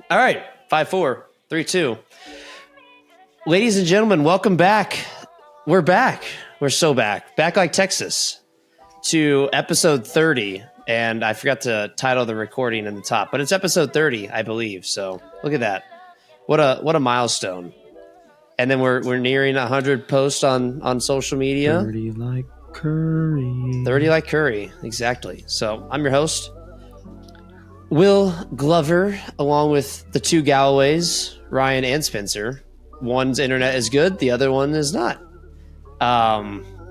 All right. 5, 4, 3, 2. Ladies and gentlemen, welcome back. We're back. We're so back. Back like Texas to episode 30. And I forgot to title the recording in the top, but it's episode 30, I believe. So look at that. What a milestone. And then we're nearing 100 posts on social media. 30 like Curry. 30 like Curry. Exactly. So I'm your host, Will Glover, along with the two Galloways, Ryan and Spencer. One's internet is good, the other one is not.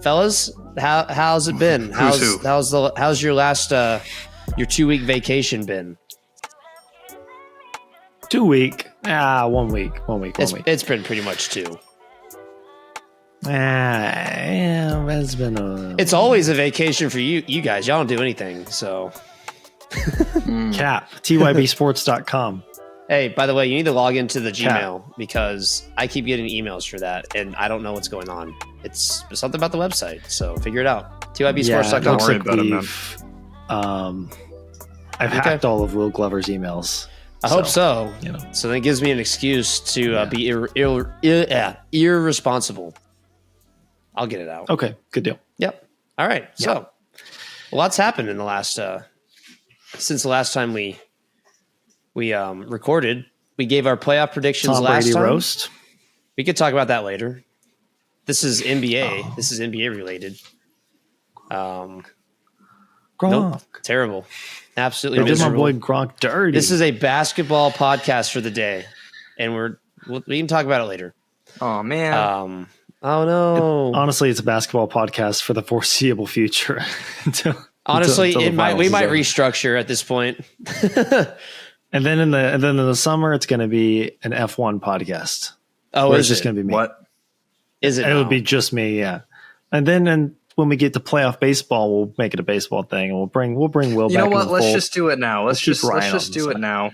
Fellas, how's it been? How's your last your 2-week vacation been? 2 week. 1 week. It's been pretty much 2. Yeah, it's been It's always a vacation for you guys. Y'all don't do anything, so cap. TYBsports.com. Hey, by the way, you need to log into the Gmail because I keep getting emails for that and I don't know what's going on. It's something about the website, so figure it out. TYBsports.com. Don't worry about it, man. I've hacked all of Will Glover's emails. I hope so. You know. So that gives me an excuse to be irresponsible. I'll get it out. Okay, good deal. Yep. All right. So, lots happened in the last since the last time we recorded. We gave our playoff predictions Tom last Brady time. roast. We could talk about that later. This is NBA. This is NBA related. Gronk. Nope. Terrible. Absolutely They did my miserable. boy Gronk dirty. This is a basketball podcast for the day, and we can talk about it later. Oh man. Oh no! Honestly, it's a basketball podcast for the foreseeable future. Honestly, until the we finals might is over. restructure at this point. And then in the summer, it's going to be an F1 podcast. Oh, Where is it's just it? going to be me. What? Is it? It now? would be just me, yeah. And then when we get to playoff baseball, we'll make it a baseball thing, and we'll bring Will You back. know in what? the Let's fold. just do it now. Let's keep just Ryan do on it the now.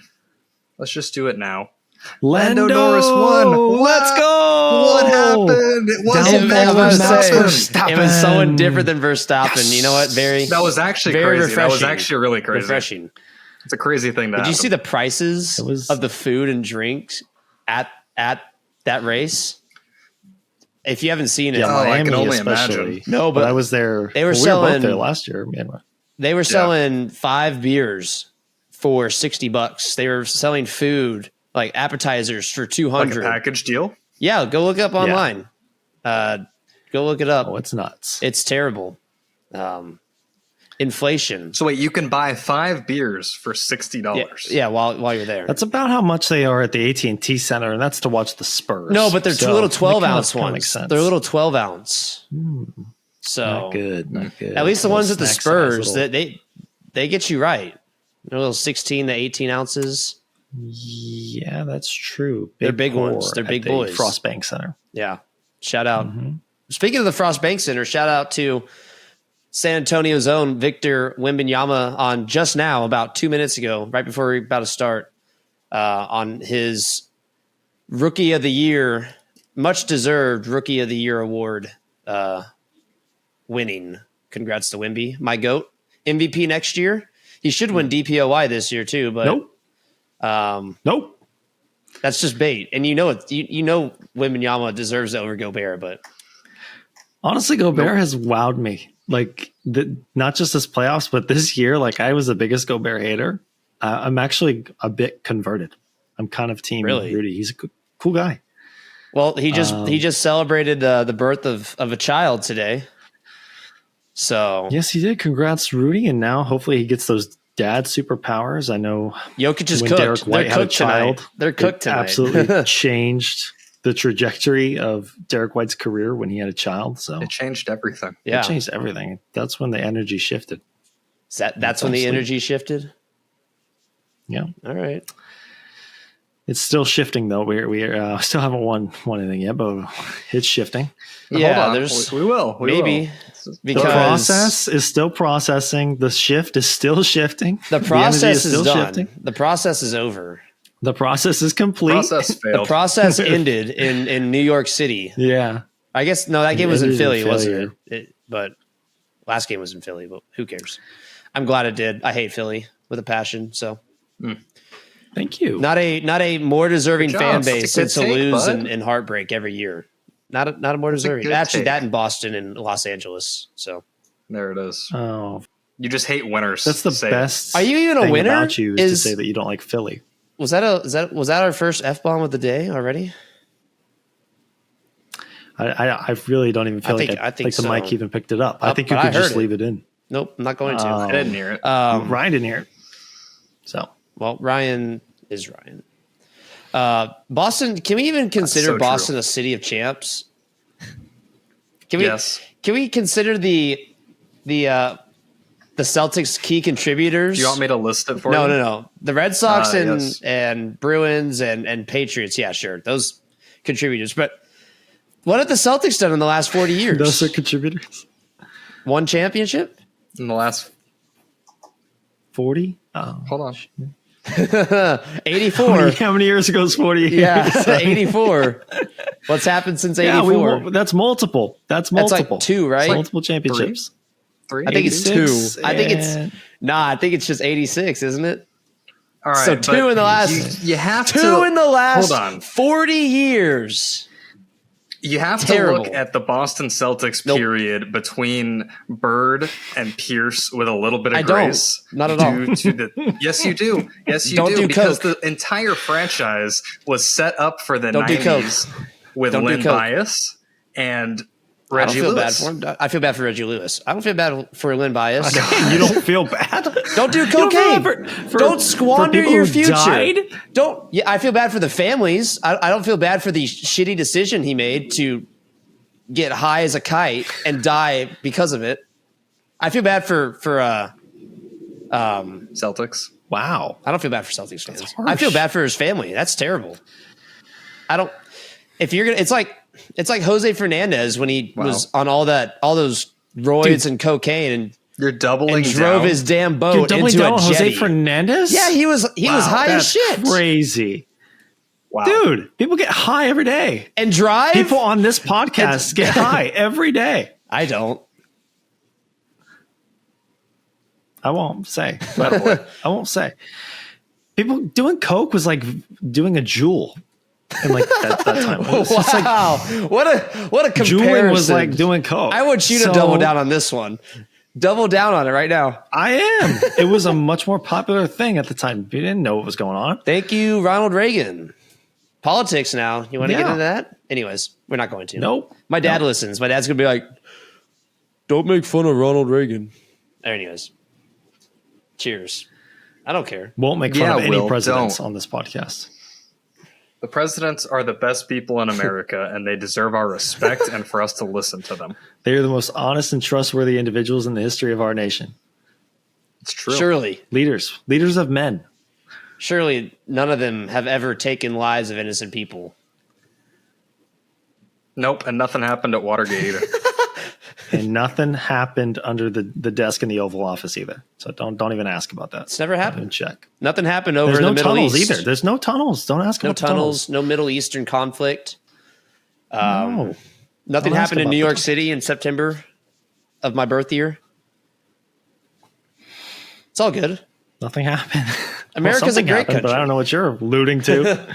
Let's just do it now. Lando Norris won. Let's go. What happened? It wasn't Downfall Max of Max Verstappen. It was someone Verstappen. different than Verstappen. You know what? That was actually very crazy. That was refreshing. actually really crazy. refreshing. It's a crazy thing. Did you see the prices It was- of the food and drinks at that race? If you haven't seen it, Yeah, Oh, I Miami can only especially. imagine. No, but I was there. they were we selling- both there last year. Man. they were selling 5 beers for $60. They were selling food like appetizers for like a $200. package deal? Yeah, go look up online. Go look it up. Oh, it's nuts. It's terrible. Inflation. So wait, you can buy 5 beers for $60. Yeah, while you're there. That's about how much they are at the AT&T Center, and that's to watch the Spurs. No, but they're So, two little it 12-ounce kinda ones. makes sense. They're little 12-ounce. So Not good. Not good. at least the Little ones at the snack size, Spurs, little- they get you right. They're little 16 to 18 ounces. Yeah, that's true. They're big pour ones. They're at big the boys. Frost Bank Center. Yeah. Shout out. Mm-hmm. Speaking of the Frost Bank Center, shout out to San Antonio's own Victor Wembanyama on just now, about 2 minutes ago, right before we were about to start, on his Rookie of the Year, much deserved Rookie of the Year award winning. Congrats to Wemby, my GOAT. MVP next year. He should win DPOY this year too, but Nope. that's just bait. And you know it. You know Wembanyama deserves it over Gobert, but Honestly, Gobert has wowed me. Like, not just this playoffs, but this year. Like, I was the biggest Gobert hater. I'm actually a bit converted. I'm kind of team Really? Rudy. He's a cool guy. well, he just celebrated the birth of a child today. So Yes, he did. Congrats, Rudy. And now hopefully he gets those dad superpowers. I know Jokic is when cooked. Derek White They're had a cooked tonight. child, They're cooked it tonight. absolutely changed the trajectory of Derek White's career when he had a child. So It changed everything. Yeah, it changed everything. That's when the energy shifted. that's when the Honestly. energy shifted. Yeah. All right. It's still shifting though. We still haven't won anything yet, but it's shifting. Yeah, Hold on. there's we will. We maybe will. The because process is still processing. The shift is still shifting. the energy process is still done. shifting. The process is over. The process is complete. Process The failed. process ended in New York City. Yeah. I guess no, that game was in ended in Philly, wasn't failure. it? But last game was in Philly. But who cares? I'm glad it did. I hate Philly with a passion. So Thank you. Not a more deserving Good fan job. base That's than a to good take, lose bud. and heartbreak every year. Not a more That's a deserving. good Actually, take. that in Boston and Los Angeles. So, There it is. Oh, You just hate winners. that's the Say it. best. Are you even a thing winner? about you is to say that you don't like Philly. Was that our first F-bomb of the day already? I really don't even feel I think like the mic so. even picked it up. I think you but I could just heard it. leave it in. Nope, I'm not going to. I didn't hear it. Ryan didn't hear it. So Well, Ryan is Ryan. Boston. Can we even consider so true. Boston a city of champs? Can we? Yes. Can we consider the Celtics key contributors? Do you want me to list it for you? No. The Red Sox Yes. and Bruins and Patriots. Yeah, sure. Those contributors. But what have the Celtics done in the last 40 years? those are contributors. One championship? In the last, 40? Oh. hold on. 84. How many years ago is 40 years? Yeah, 84. What's happened since 84? Yeah, that's multiple. That's That's multiple. like two, right? Multiple championships. Three? I think it's 86 two. I think and- I think it's just 86, isn't it? All right, So but two in the last You have two to in the last hold on. 40 years. You have Terrible. to look at the Boston Celtics Nope. period between Bird and Pierce with a little bit of I don't. grace. Not at all. due to the, yes, you do. Yes, you Don't do. do Because coke. the entire franchise was set up for the Don't do coke. 90s with Don't do Lynn coke. Bias and I don't Reggie feel Lewis. bad for him. I feel bad for Reggie Lewis. I don't feel bad for Lynn Bias. You don't feel bad? Don't do You don't feel cocaine. bad for Don't squander people your who future. died? Don't. Yeah, I feel bad for the families. I don't feel bad for the shitty decision he made to get high as a kite and die because of it. I feel bad for Celtics. Wow. I don't feel bad for Celtics fans. harsh. I feel bad for his family. That's terrible. I don't. If you're gonna, it's like Jose Fernandez when he Wow. was on all those roids and cocaine You're doubling and drove down. his damn You're boat doubling into down a on Jose jetty. Fernandez? Yeah, he was high as That's shit. crazy. Wow. Dude, people get high every day. And drive. People on this podcast get high every day. I don't. I won't say. I won't say. People doing coke was like doing a jewel in like that time. It was just like Wow, what a comparison. juuling was like doing coke. I want you to So, double down on this one. Double down on it right now. I am. It was a much more popular thing at the time. You didn't know what was going on. Thank you, Ronald Reagan. Politics now. You want to get Yeah. into that? Anyways, we're not going to. Nope. My dad listens. My dad's gonna be like, "Don't make fun of Ronald Reagan." Anyways, cheers. I don't care. Won't make fun Yeah, of any Will, presidents don't. on this podcast. The presidents are the best people in America, and they deserve our respect and for us to listen to them. They are the most honest and trustworthy individuals in the history of our nation. It's true. Leaders of men. Surely, none of them have ever taken lives of innocent people. Nope, and nothing happened at Watergate either. And nothing happened under the desk in the Oval Office either. So don't even ask about that. It's never Don't happened. even check. Nothing happened over There's in no the Middle tunnels East. either. There's no tunnels. Don't ask No about the tunnels. No Middle Eastern conflict. No. Nothing Don't ask happened in about New the York tunnels. City in September of my birth year. It's all good. Nothing happened. America's Well, something a great happened, but country. I don't know what you're alluding to.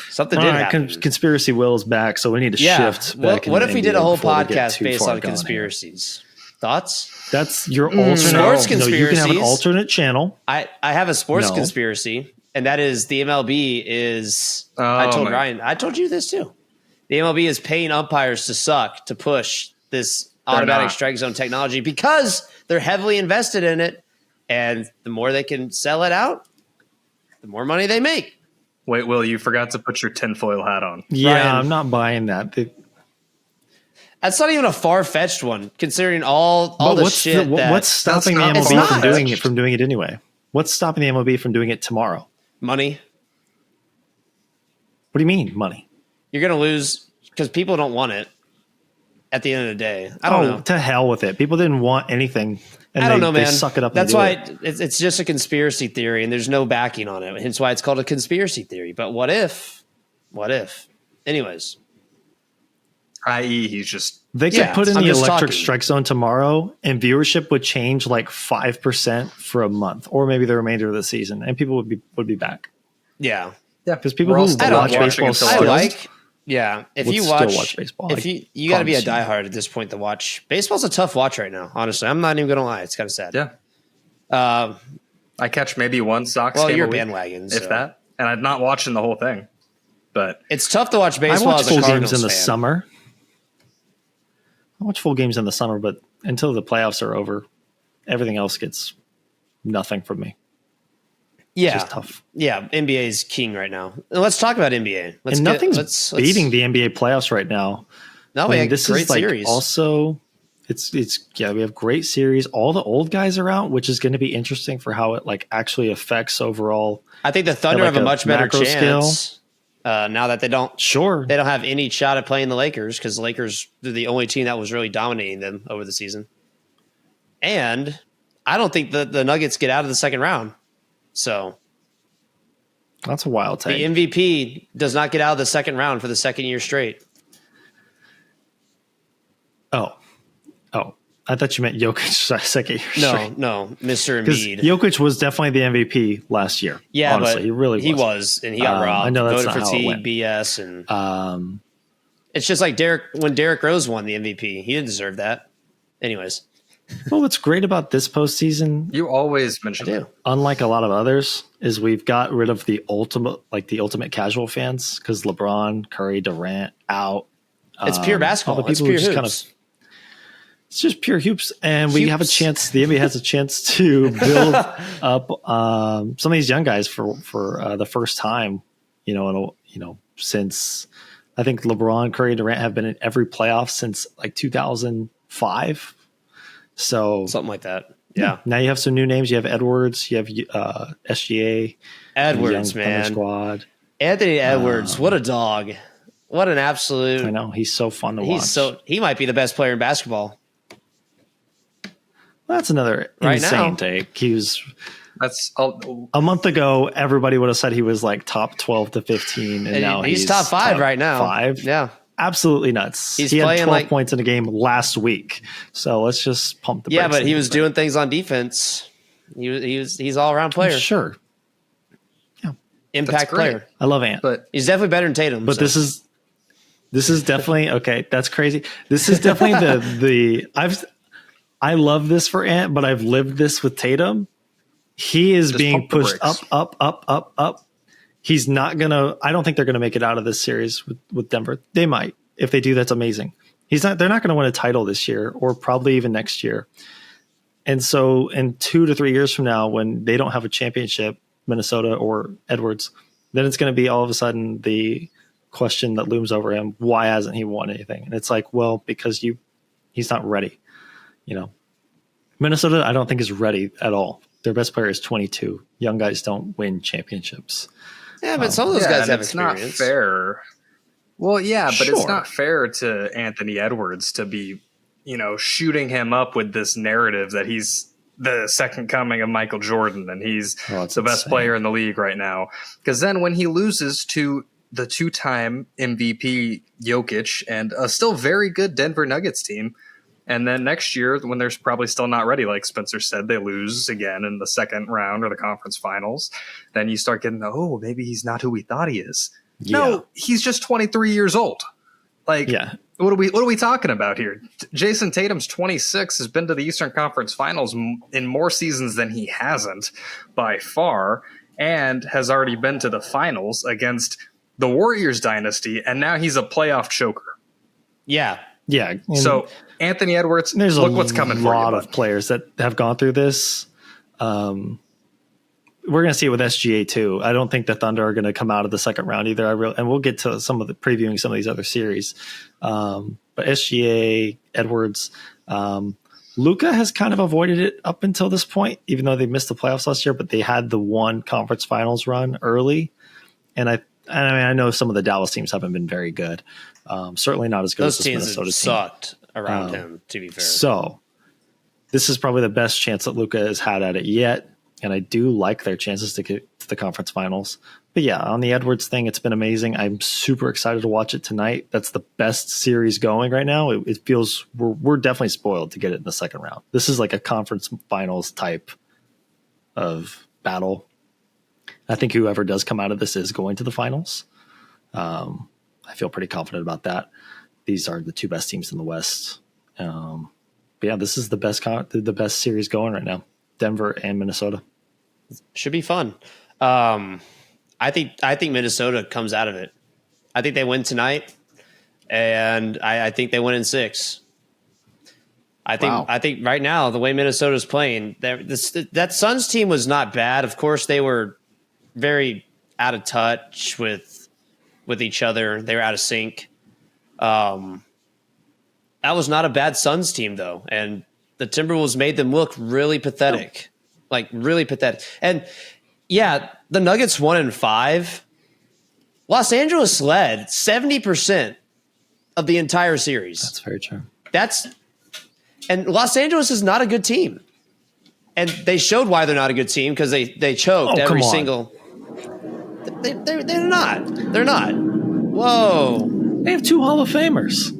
Something All did right, happen. conspiracy Will is back, so we need to shift back. What if we did a whole podcast based based on conspiracies? Thoughts? That's your alternate. Sports No, you can have an conspiracies. alternate channel. I have a sports No. conspiracy, and that is the MLB is. Oh, I told my- Ryan. I told you this too. The MLB is paying umpires to suck to push this automatic not. strike zone technology because they're heavily invested in it, and the more they can sell it out, the more money they make. Wait, Will, you forgot to put your tinfoil hat on. Yeah, Ryan. I'm not buying that. That's not even a far fetched one, considering all But the shit. what's stopping the not- it's MLB not. from doing it anyway? What's stopping the MLB from doing it tomorrow? money? What do you mean, money? You're going to lose because people don't want it at the end of the day. I don't know. To hell with it. People didn't want anything, and I don't know, they man. suck it up. That's and why do it. it's just a conspiracy theory and there's no backing on it. Hence why it's called a conspiracy theory. But what if? What if? Anyways, I.e., he's just They could Yeah, put in I'm the just electric talking. strike zone tomorrow, and viewership would change like 5% for a month, or maybe the remainder of the season, and people would be back. Yeah. Yeah, Because people we're all who still watch watching baseball until still August. If would you still watch, watch baseball. if you got to be a promise you. diehard at this point to watch. Baseball's a tough watch right now. Honestly, I'm not even gonna lie. It's kind of sad. Yeah, I catch maybe one Sox Well, game you're a week, bandwagon, if so. that, and I'm not watching the whole thing. But It's tough to watch I baseball watch as a full Cardinals games in the fan. summer. I watch full games in the summer, but until the playoffs are over, everything else gets nothing from me. Yeah, Just tough. yeah. NBA is king right now. Let's talk about NBA. And nothing's beating the NBA playoffs right now. No, we had this great is like series. also it's we have great series. All the old guys are out, which is going to be interesting for how it like actually affects overall. I think the Thunder like have a a much better macro chance now that they don't Sure. have any shot at playing the Lakers because the Lakers are the only team that was really dominating them over the season. And I don't think the Nuggets get out of the second round. So That's a wild take. the MVP does not get out of the second round for the second year straight. Oh. I thought you meant Jokic second year straight. No, Mr. Because Embiid. Jokic was definitely the MVP last year. Yeah, honestly, but he really he was. was, and he got robbed. I know that's Voted not for how it T went. BS, and it's just like when Derrick Rose won the MVP. He didn't deserve that. Anyways, Well, what's great about this postseason, you always mention I it. do. unlike a lot of others, is we've got rid of the ultimate casual fans because LeBron, Curry, Durant out. It's pure basketball. all the It's people who pure just hoops. It's just pure hoops, and we have a Hoops. chance. The NBA has a chance to build up some of these young guys for the first time. Since I think LeBron, Curry, and Durant have been in every playoff since like 2005. So Something like that. Yeah. now you have some new names. You have Edwards. You have SGA. Edwards, the young Thunder man. Squad. Anthony Edwards, what a dog. What an absolute. I know he's so fun to watch. He might be the best player in basketball. That's another Right insane now. take. He was That's a month ago. Everybody would have said he was like top 12 to 15, and now he's top 5 right now. 5. Yeah. Absolutely nuts. He's he had playing 12 like- points in a game last week. So let's just pump the Yeah, brakes. but he a was little doing things on defense. He's all around bit. player. Sure. Impact That's great. player. I love Ant. but He's definitely better than Tatum. But so. this is definitely okay. That's crazy. This is definitely the I love this for Ant, but I've lived this with Tatum. He is Just being pump the pushed brakes. up. He's not gonna. I don't think they're gonna make it out of this series with Denver. They might. If they do, that's amazing. They're not gonna win a title this year, or probably even next year. And so, in 2 to 3 years from now, when they don't have a championship, Minnesota or Edwards, then it's going to be all of a sudden the question that looms over him: why hasn't he won anything? And it's like, well, because he's not ready. Minnesota, I don't think is ready at all. Their best player is 22. Young guys don't win championships. Yeah, but some of those yeah, guys and have it's experience. not fair. Well, yeah, but it's Sure. not fair to Anthony Edwards to be, shooting him up with this narrative that he's the second coming of Michael Jordan and he's Oh, it's the best insane. player in the league right now. Because then when he loses to the two-time MVP Jokic and a still very good Denver Nuggets team, and then next year when they're probably still not ready, like Spencer said, they lose again in the second round or the conference finals, then you start getting, maybe he's not who we thought he is. Yeah. No, he's just 23 years old. Like, Yeah. what are we talking about here? Jason Tatum's 26, has been to the Eastern Conference Finals in more seasons than he hasn't by far, and has already been to the finals against the Warriors dynasty, and now he's a playoff choker. Yeah. Yeah. And So Anthony Edwards, there's look a what's coming for you. lot bud. of players that have gone through this. We're going to see it with SGA too. I don't think the Thunder are going to come out of the second round either. And we'll get to previewing some of these other series. But SGA, Edwards, Luka has kind of avoided it up until this point, even though they missed the playoffs last year. But they had the one conference finals run early, and I know some of the Dallas teams haven't been very good. Certainly not as good Those as this teams Minnesota have team. sucked around him, to be fair. So this is probably the best chance that Luka has had at it yet. And I do like their chances to get to the conference finals. But yeah, on the Edwards thing, it's been amazing. I'm super excited to watch it tonight. That's the best series going right now. It feels we're definitely spoiled to get it in the second round. This is like a conference finals type of battle. I think whoever does come out of this is going to the finals. I feel pretty confident about that. These are the two best teams in the West. But yeah, this is the best series going right now. Denver and Minnesota. Should be fun. I think Minnesota comes out of it. I think they win tonight, and I think they win in 6. I think right now the way Minnesota's playing, that Suns team was not bad. Of course, they were very out of touch with each other. They were out of sync. That was not a bad Suns team though, and the Timberwolves made them look really pathetic, like really pathetic. And yeah, the Nuggets 1-5. Los Angeles led 70% of the entire series. That's very true. And Los Angeles is not a good team. And they showed why they're not a good team because they choked every single. They're not. They're not. Whoa. They have 2 Hall of Famers.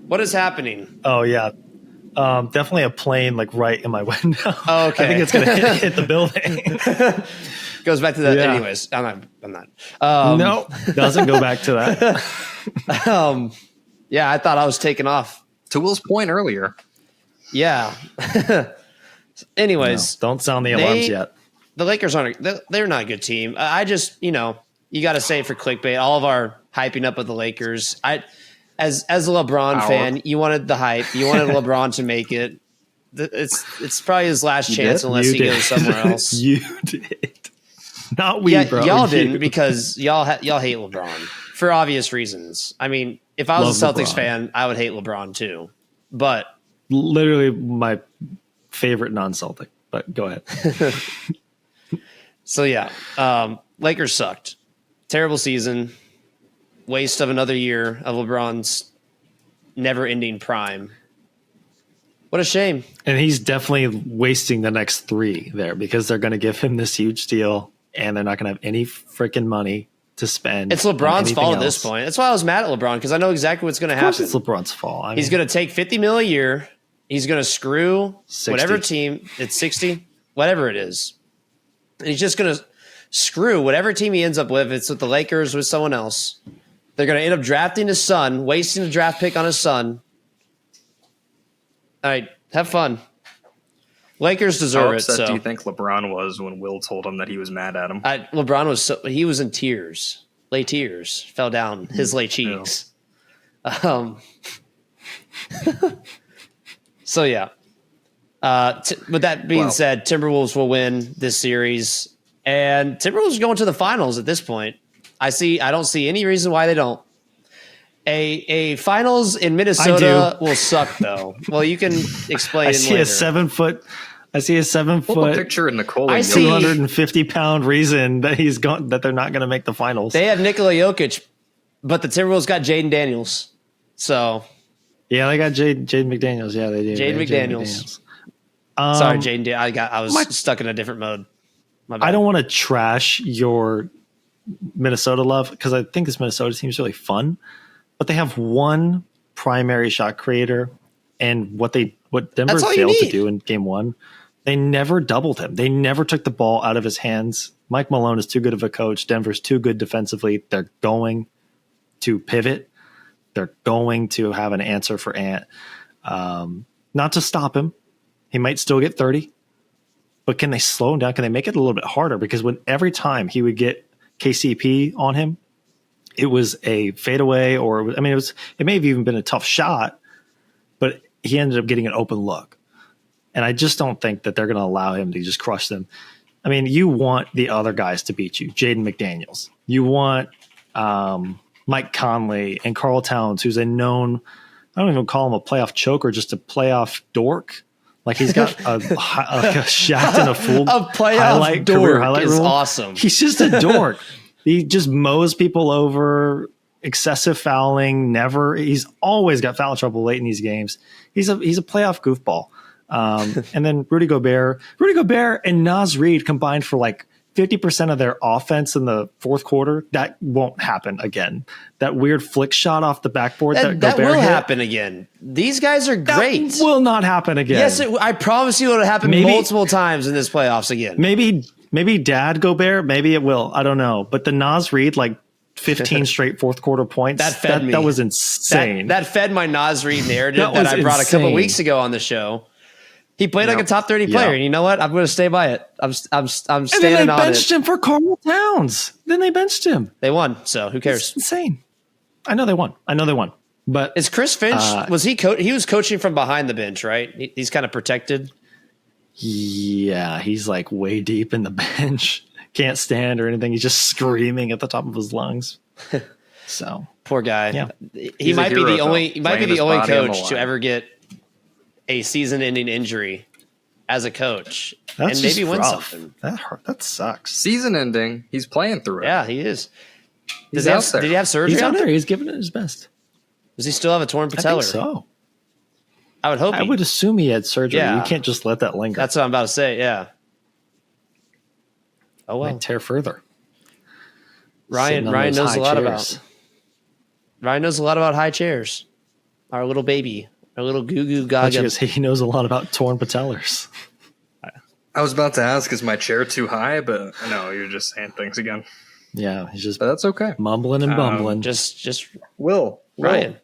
What is happening? Oh, yeah. Definitely a plane like right in my window. Oh, okay. I think it's going to hit the building. Goes back to that. Yeah. Anyways, I'm not. No, doesn't go back to that. Yeah, I thought I was taking off. To Will's point earlier. Yeah. Anyways, No, don't sound the alarms yet. The Lakers they're not a good team. I just, you got to say for clickbait, all of our hyping up of the Lakers. As a LeBron fan, you wanted the hype. You wanted LeBron to make it. It's probably his last chance unless he goes somewhere else. You did. Not we, bro. Y'all You. didn't because y'all hate LeBron for obvious reasons. I mean, if I was a Celtics fan, I would hate LeBron too. But literally my favorite non-Celtic. But go ahead. So yeah, Lakers sucked. Terrible season. Waste of another year of LeBron's never-ending prime. What a shame. And he's definitely wasting the next 3 there because they're going to give him this huge deal and they're not going to have any freaking money to spend. It's LeBron's fault at this point. That's why I was mad at LeBron because I know exactly what's going to happen. It's LeBron's fault. I mean, he's going to take $50 million a year. He's going to screw 60. whatever team. It's 60, whatever it is. And he's just going to screw whatever team he ends up with. If it's with the Lakers, with someone else. They're going to end up drafting his son, wasting a draft pick on his son. All right, have fun. Lakers deserve How it. upset So. do you think LeBron was when Will told him that he was mad at him? LeBron he was in tears, lay tears, fell down his lay cheeks. So yeah. With that being said, Timberwolves will win this series, and Timberwolves are going to the finals at this point. I don't see any reason why they don't. A finals in Minnesota will suck though. Well, you can explain. I see a 7 foot. I see a 7 Pull a foot. picture in Nikola. I see- 250-pound reason that he's gone. That they're not going to make the finals. They have Nikola Jokic, but the Timberwolves got Jaden Daniels. So Yeah, they got Jaden McDaniels. Yeah, they do. Jaden They have McDaniels. McDaniels. Sorry, Jaden. I was stuck in a different mode. My bad. I don't want to trash your Minnesota love because I think this Minnesota team is really fun, but they have one primary shot creator, and what Denver all you failed to need. do in game 1, they never doubled him. They never took the ball out of his hands. Mike Malone is too good of a coach. Denver's too good defensively. They're going to pivot. They're going to have an answer for Ant. Not to stop him. He might still get 30, but can they slow him down? Can they make it a little bit harder? Because every time he would get KCP on him, it was a fadeaway, or it may have even been a tough shot, but he ended up getting an open look. And I just don't think that they're going to allow him to just crush them. I mean, you want the other guys to beat you, Jaden McDaniels. You want Mike Conley and Karl Towns, who's a known, I don't even call him a playoff choker, just a playoff dork. Like he's got a Shaq and a Fool A playoff career dork highlight is reel. awesome. He's just a dork. He just mows people over, excessive fouling. He's always got foul trouble late in these games. He's a playoff goofball. And then Rudy Gobert and Naz Reid combined for like 50% of their offense in the fourth quarter. That won't happen again. That weird flick shot off the backboard that That Gobert will hit, happen again. These guys are that great. will not happen again. Yes, I promise you it'll happen Maybe- multiple times in this playoffs again. Maybe Maybe Dad Gobert, maybe it will. I don't know. But the Naz Reid, like 15 straight fourth quarter points, that was insane. That fed my Naz Reid narrative That that I was brought a couple insane. weeks ago on the show. He played like a top 30 player, and you know what? I'm going to stay by it. I'm And standing then they on it. benched him for Carl Towns. Then they benched him. They won, so who cares? It's insane. I know they won. But Is Chris Finch? Was he? He was coaching from behind the bench, right? He's kind of protected. yeah, he's like way deep in the bench. Can't stand or anything. He's just screaming at the top of his lungs. So Poor guy. Yeah. He He's a might be hero, the though, only. He might be laying the his only body on the coach to line. ever get a season-ending injury as a coach, that's and maybe just win rough. something. That hurt. That sucks. Season ending. He's playing through it. Yeah, he is. He's Does he out have, there. did he have surgery He's out on there. it? He's giving it his best. Does he still have a torn I patellar? think so. I would hope. I he- would assume he had surgery. Yeah. You can't just let that linger. That's what I'm about to say. Yeah. Oh well, might tear further. Ryan Sitting on knows those a high lot chairs. about. Ryan knows a lot about high chairs. Our little baby, our little goo goo Thought you gaga. were saying he knows a lot about torn patellars. I was about to ask, is my chair too high? But no, you're just saying things again. Yeah, he's just But that's okay. mumbling and bumbling. Just Will, Ryan.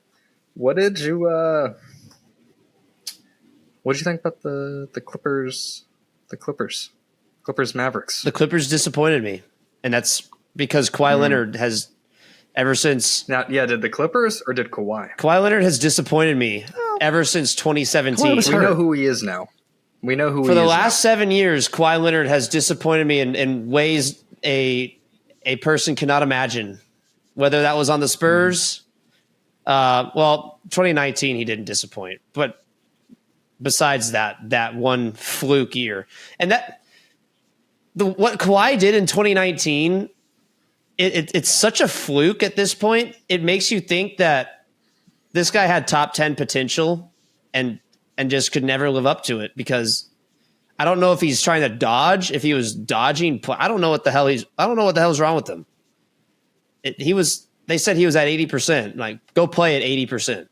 what did you think about the Clippers? The Clippers Mavericks. The Clippers disappointed me, and that's because Kawhi Leonard has ever since Now, yeah, did the Clippers or did Kawhi? Kawhi Leonard has disappointed me ever since 2017. Kawhi was We hurt. know who he is now. We know who For he the is last 7 years, Kawhi Leonard has disappointed me in ways a person cannot imagine. Whether that was on the Spurs, 2019 he didn't disappoint, but besides that one fluke year, and what Kawhi did in 2019, it's such a fluke at this point. It makes you think that this guy had top 10 potential and just could never live up to it, because I don't know if he's trying to dodge, if he was dodging. I don't know what the hell's wrong with him. They said he was at 80%. Like, go play at 80%.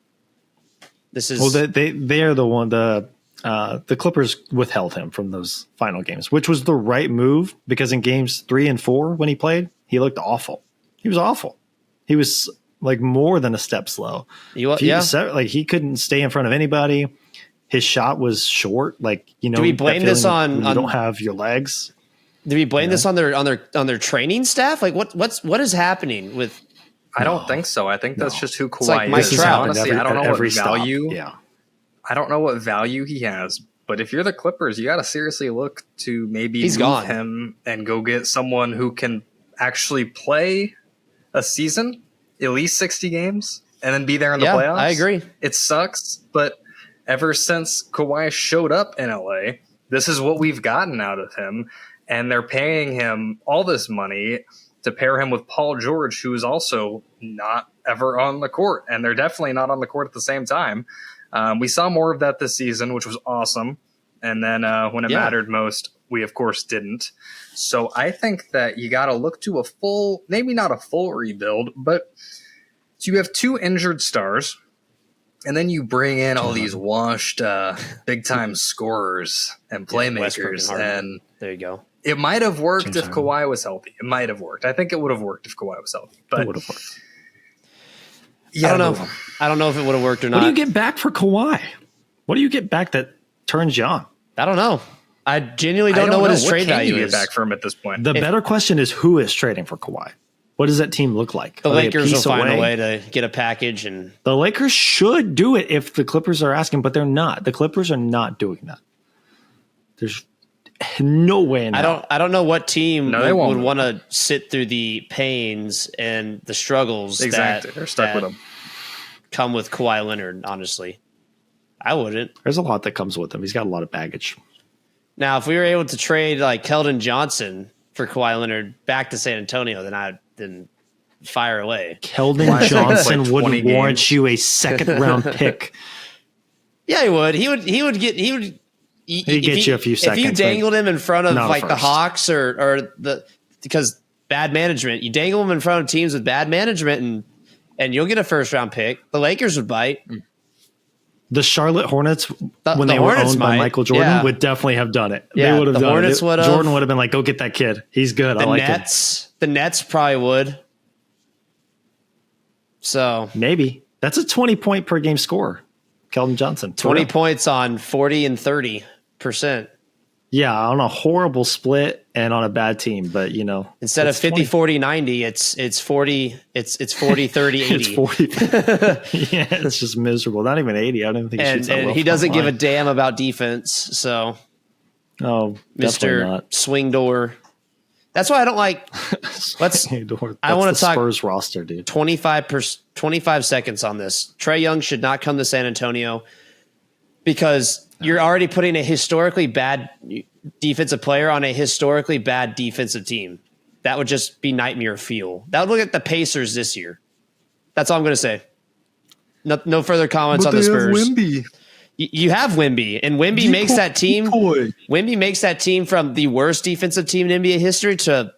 This is Well, they are the one. The Clippers withheld him from those final games, which was the right move, because in games 3 and 4 when he played, he looked awful. He was awful. He was like more than a step slow. Like he couldn't stay in front of anybody. His shot was short. Like, you know, Do we blame this when you on- don't have your legs? Do we blame this on their training staff? Like, what is happening with? I don't think so. I think that's just who Kawhi like Mike is. Trout. Honestly, I don't know what value. Yeah. I don't know what value he has. But if you're the Clippers, you got to seriously look to maybe He's move gone. him and go get someone who can actually play a season, at least 60 games, and then be there in the playoffs. I agree. It sucks, but ever since Kawhi showed up in LA, this is what we've gotten out of him. And they're paying him all this money to pair him with Paul George, who is also not ever on the court. And they're definitely not on the court at the same time. We saw more of that this season, which was awesome. And then when it mattered most, we, of course, didn't. So I think that you got to look to a full, maybe not a full rebuild, but so you have 2 injured stars. And then you bring in all these washed big-time scorers and Westbrook playmakers. Harden. And There you go. it might have worked James if Harden. Kawhi was healthy. It might have worked. I think it would have worked if Kawhi was healthy. But It would have worked. yeah, I don't know. I don't know if it would have worked or What not. do you get back for Kawhi? What do you get back that turns you on? I don't know. I genuinely I don't know what his What trade can value you is. get back from at this point? The better question is, who is trading for Kawhi? What does that team look like? The Are they a Lakers will piece find away? a way to get a package, and The Lakers should do it if the Clippers are asking, but they're not. The Clippers are not doing that. There's no way in hell. I don't know what team No, they would won't. want to sit through the pains and the struggles Exactly. that, They're stuck with that him. come with Kawhi Leonard. Honestly, I wouldn't. There's a lot that comes with him. He's got a lot of baggage. Now, if we were able to trade like Keldon Johnson for Kawhi Leonard back to San Antonio, then fire away. Keldon Why? Johnson Like 20 wouldn't warrant games. you a second round pick. Yeah, he would. He'd get get you a few If you seconds, dangled him in front of not like the first. Hawks or because bad management, you dangle him in front of teams with bad management and you'll get a first round pick. The Lakers would bite. The Charlotte Hornets, when the they were Hornets owned by might. Michael Jordan, Yeah. would definitely have done it. Yeah, They would have the done Hornets it. would have. Jordan would have been like, "Go get that kid. He's good. I The like him." Nets probably would. So Maybe that's a 20-point per game score. Keldon Johnson, 20 points on 40 and 30%. Yeah, on a horrible split and on a bad team, but Instead of it's 50, 20. 40, 90, it's 40, it's 40, 30, 80. It's 40. Yeah, it's just miserable. Not even 80. I don't even think he shoots that and well he from doesn't give a line. damn about defense. So Oh, definitely Mr. not. Swing Door. That's why I don't like let's I wanna want to talk- Spurs roster, dude. 25 seconds on this. Trae Young should not come to San Antonio because you're already putting a historically bad defensive player on a historically bad defensive team. That would just be nightmare fuel. That would look at the Pacers this year. That's all I'm going to say. No further comments on the Spurs. You have Wemby, and Wemby makes that team. Wemby makes that team from the worst defensive team in NBA history to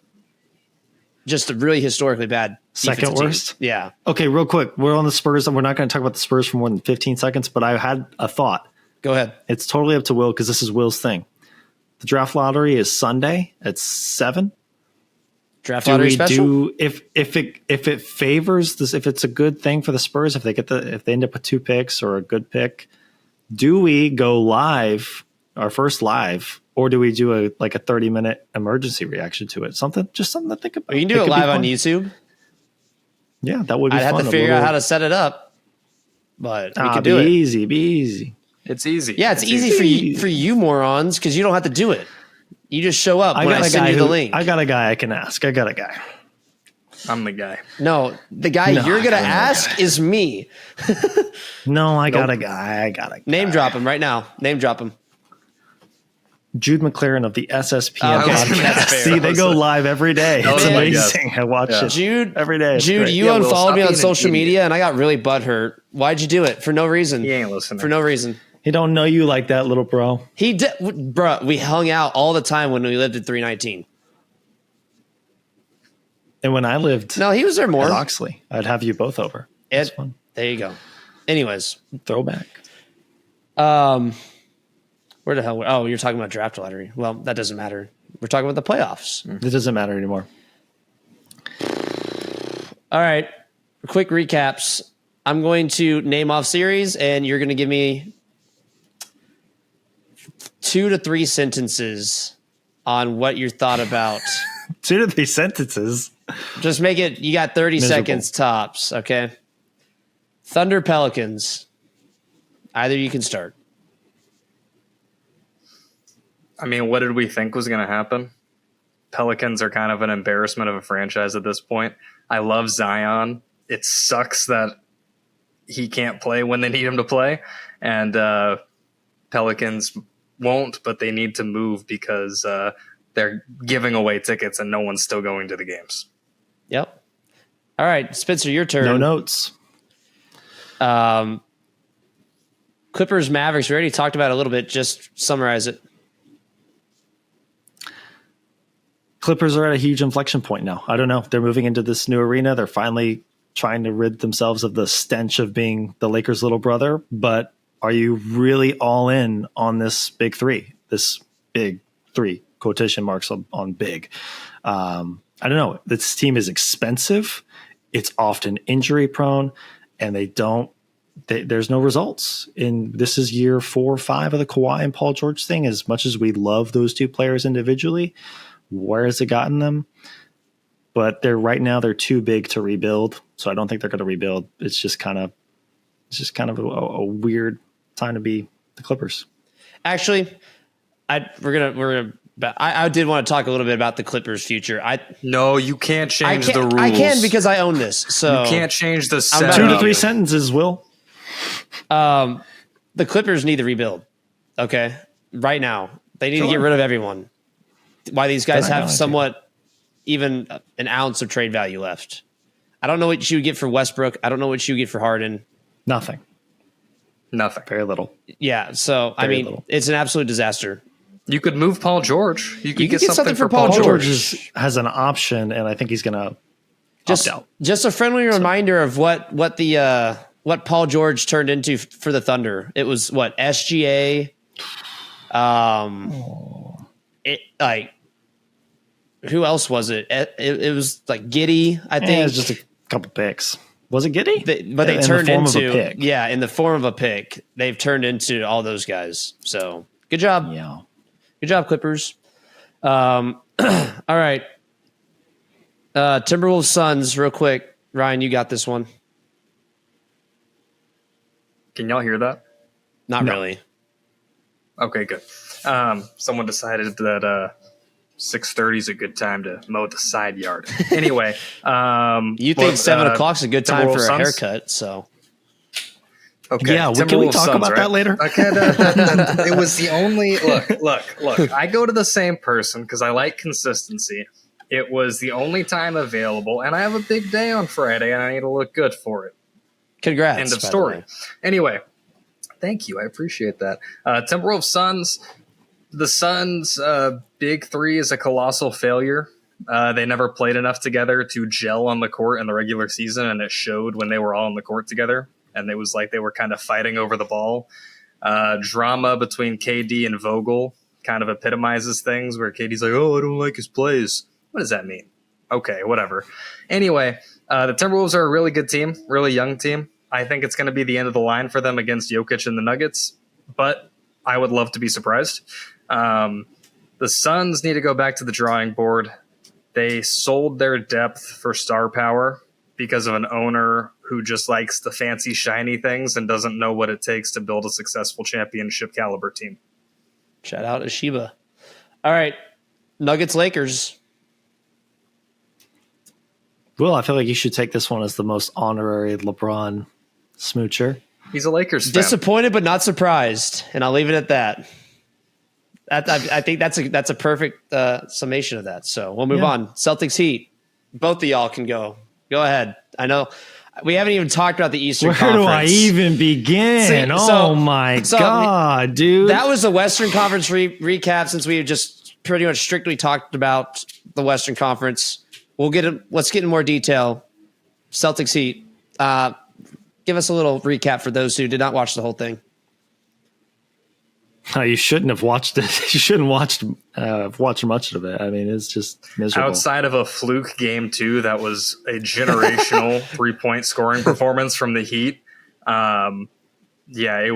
just a really historically bad Second defensive team. worst? Yeah. Okay, real quick. We're on the Spurs, and we're not going to talk about the Spurs for more than 15 seconds, but I had a thought. Go ahead. It's totally up to Will because this is Will's thing. The draft lottery is Sunday at 7. Draft Do lottery we special. do if it favors this, if it's a good thing for the Spurs, if they end up with 2 picks or a good pick, do we go live, our first live, or do we do a 30-minute emergency reaction to it? Something to think about. You can do it could be live on fun. YouTube. Yeah, that would be I'd fun. have to figure out how to set it up, but we could be do it. easy. Be easy. It's easy. Yeah, it's easy for you morons because you don't have to do it. You just show up when I send you the link. I got a guy I can ask. I got a guy. I'm the guy. No, the guy No, you're going to I got a ask is me. No, I got a guy. I got a guy. Name drop him right now. Name drop him. Jude McLaren of the SSPN Okay, podcast. that's fair. See, they go live every day. That It's was my guess. amazing. I watch it Jude, every day. It's Jude, great. you Yeah, Will, unfollowed stop me on being an social idiot. media and I got really butthurt. Why'd you do it? For no reason. He ain't listening. For no reason. He don't know you like that, little bro. He did, bruh. We hung out all the time when we lived at 319. And when I lived No, he was there more. at Oxley, I'd have you both over. It's fun. There you go. Anyways, Throwback. where the hell? Oh, you're talking about draft lottery. Well, that doesn't matter. We're talking about the playoffs. It doesn't matter anymore. All right. Quick recaps. I'm going to name off series, and you're going to give me 2 to 3 sentences on what you thought about. 2 to 3 sentences. Just make it. You got 30 Miserable. seconds tops. Okay. Thunder Pelicans. Either you can start. I mean, what did we think was going to happen? Pelicans are kind of an embarrassment of a franchise at this point. I love Zion. It sucks that he can't play when they need him to play. And Pelicans won't, but they need to move because they're giving away tickets and no one's still going to the games. Yep. All right, Spencer, your turn. No notes. Clippers, Mavericks. We already talked about it a little bit. Just summarize it. Clippers are at a huge inflection point now. I don't know. They're moving into this new arena. They're finally trying to rid themselves of the stench of being the Lakers' little brother. But are you really all in on this big 3? This big 3, quotation marks on big. I don't know. This team is expensive. It's often injury prone, and there's no results. And this is year 4 or 5 of the Kawhi and Paul George thing. As much as we love those 2 players individually, where has it gotten them? But they're too big to rebuild. So I don't think they're going to rebuild. It's just kind of a weird time to be the Clippers. Actually, I did want to talk a little bit about the Clippers' future. No, you can't change the rules. I can because I own this. So you can't change the not- setup. 2 to 3 sentences, Will. the Clippers need to rebuild. Okay, right now they need to get rid of everyone. Why these guys They're not have going somewhat even an ounce of trade value left. I don't know what you would get for Westbrook. I don't know what you would get for Harden. Nothing. Nothing. Very little. Yeah, so I Very mean, little. it's an absolute disaster. You could move Paul George. You could could get something for Paul Paul George. George has an option, and I think he's going to opt out. Just a friendly reminder of what the what Paul George turned into for the Thunder. It was what SGA. It like who else was it? It was like Giddey. I think it was just a couple picks. Was it Giddey? But they turned in the form of a pick. They've turned into all those guys. So good job. Yeah. Good job, Clippers. All right. Timberwolves Suns, real quick. Ryan, you got this one. Can y'all hear that? Not really. Okay, good. Someone decided that 6:30 is a good time to mow the side yard. Anyway, you think 7 o'clock's a good time for a Suns? haircut? So okay, yeah. Can we talk about that later? Okay, it was the only look. I go to the same person because I like consistency. It was the only time available, and I have a big day on Friday, and I need to look good for it. Congrats. End of story. Anyway, thank you. I appreciate that. Timberwolves Suns. The Suns' big three is a colossal failure. They never played enough together to gel on the court in the regular season, and it showed when they were all on the court together. And it was like they were kind of fighting over the ball. Drama between KD and Vogel kind of epitomizes things where KD's like, oh, I don't like his plays. What does that mean? Okay, whatever. Anyway, the Timberwolves are a really good team, really young team. I think it's going to be the end of the line for them against Jokic and the Nuggets, but I would love to be surprised. The Suns need to go back to the drawing board. They sold their depth for star power because of an owner who just likes the fancy, shiny things and doesn't know what it takes to build a successful championship caliber team. Shout out to Sheba. All right, Nuggets Lakers. Well, I feel like you should take this one as the most honorary LeBron smoocher. He's a Lakers fan. Disappointed but not surprised, and I'll leave it at that. I think that's a perfect summation of that. So we'll move on. Celtics Heat. Both of y'all can go. Go ahead. I know we haven't even talked about the Eastern Conference. Where do I even begin? God, dude. That was the Western Conference recap since we just pretty much strictly talked about the Western Conference. Let's get in more detail. Celtics Heat. Give us a little recap for those who did not watch the whole thing. You shouldn't have watched it. You shouldn't watch much of it. I mean, it's just miserable. Outside of a fluke game 2, that was a generational 3-point scoring performance from the Heat. It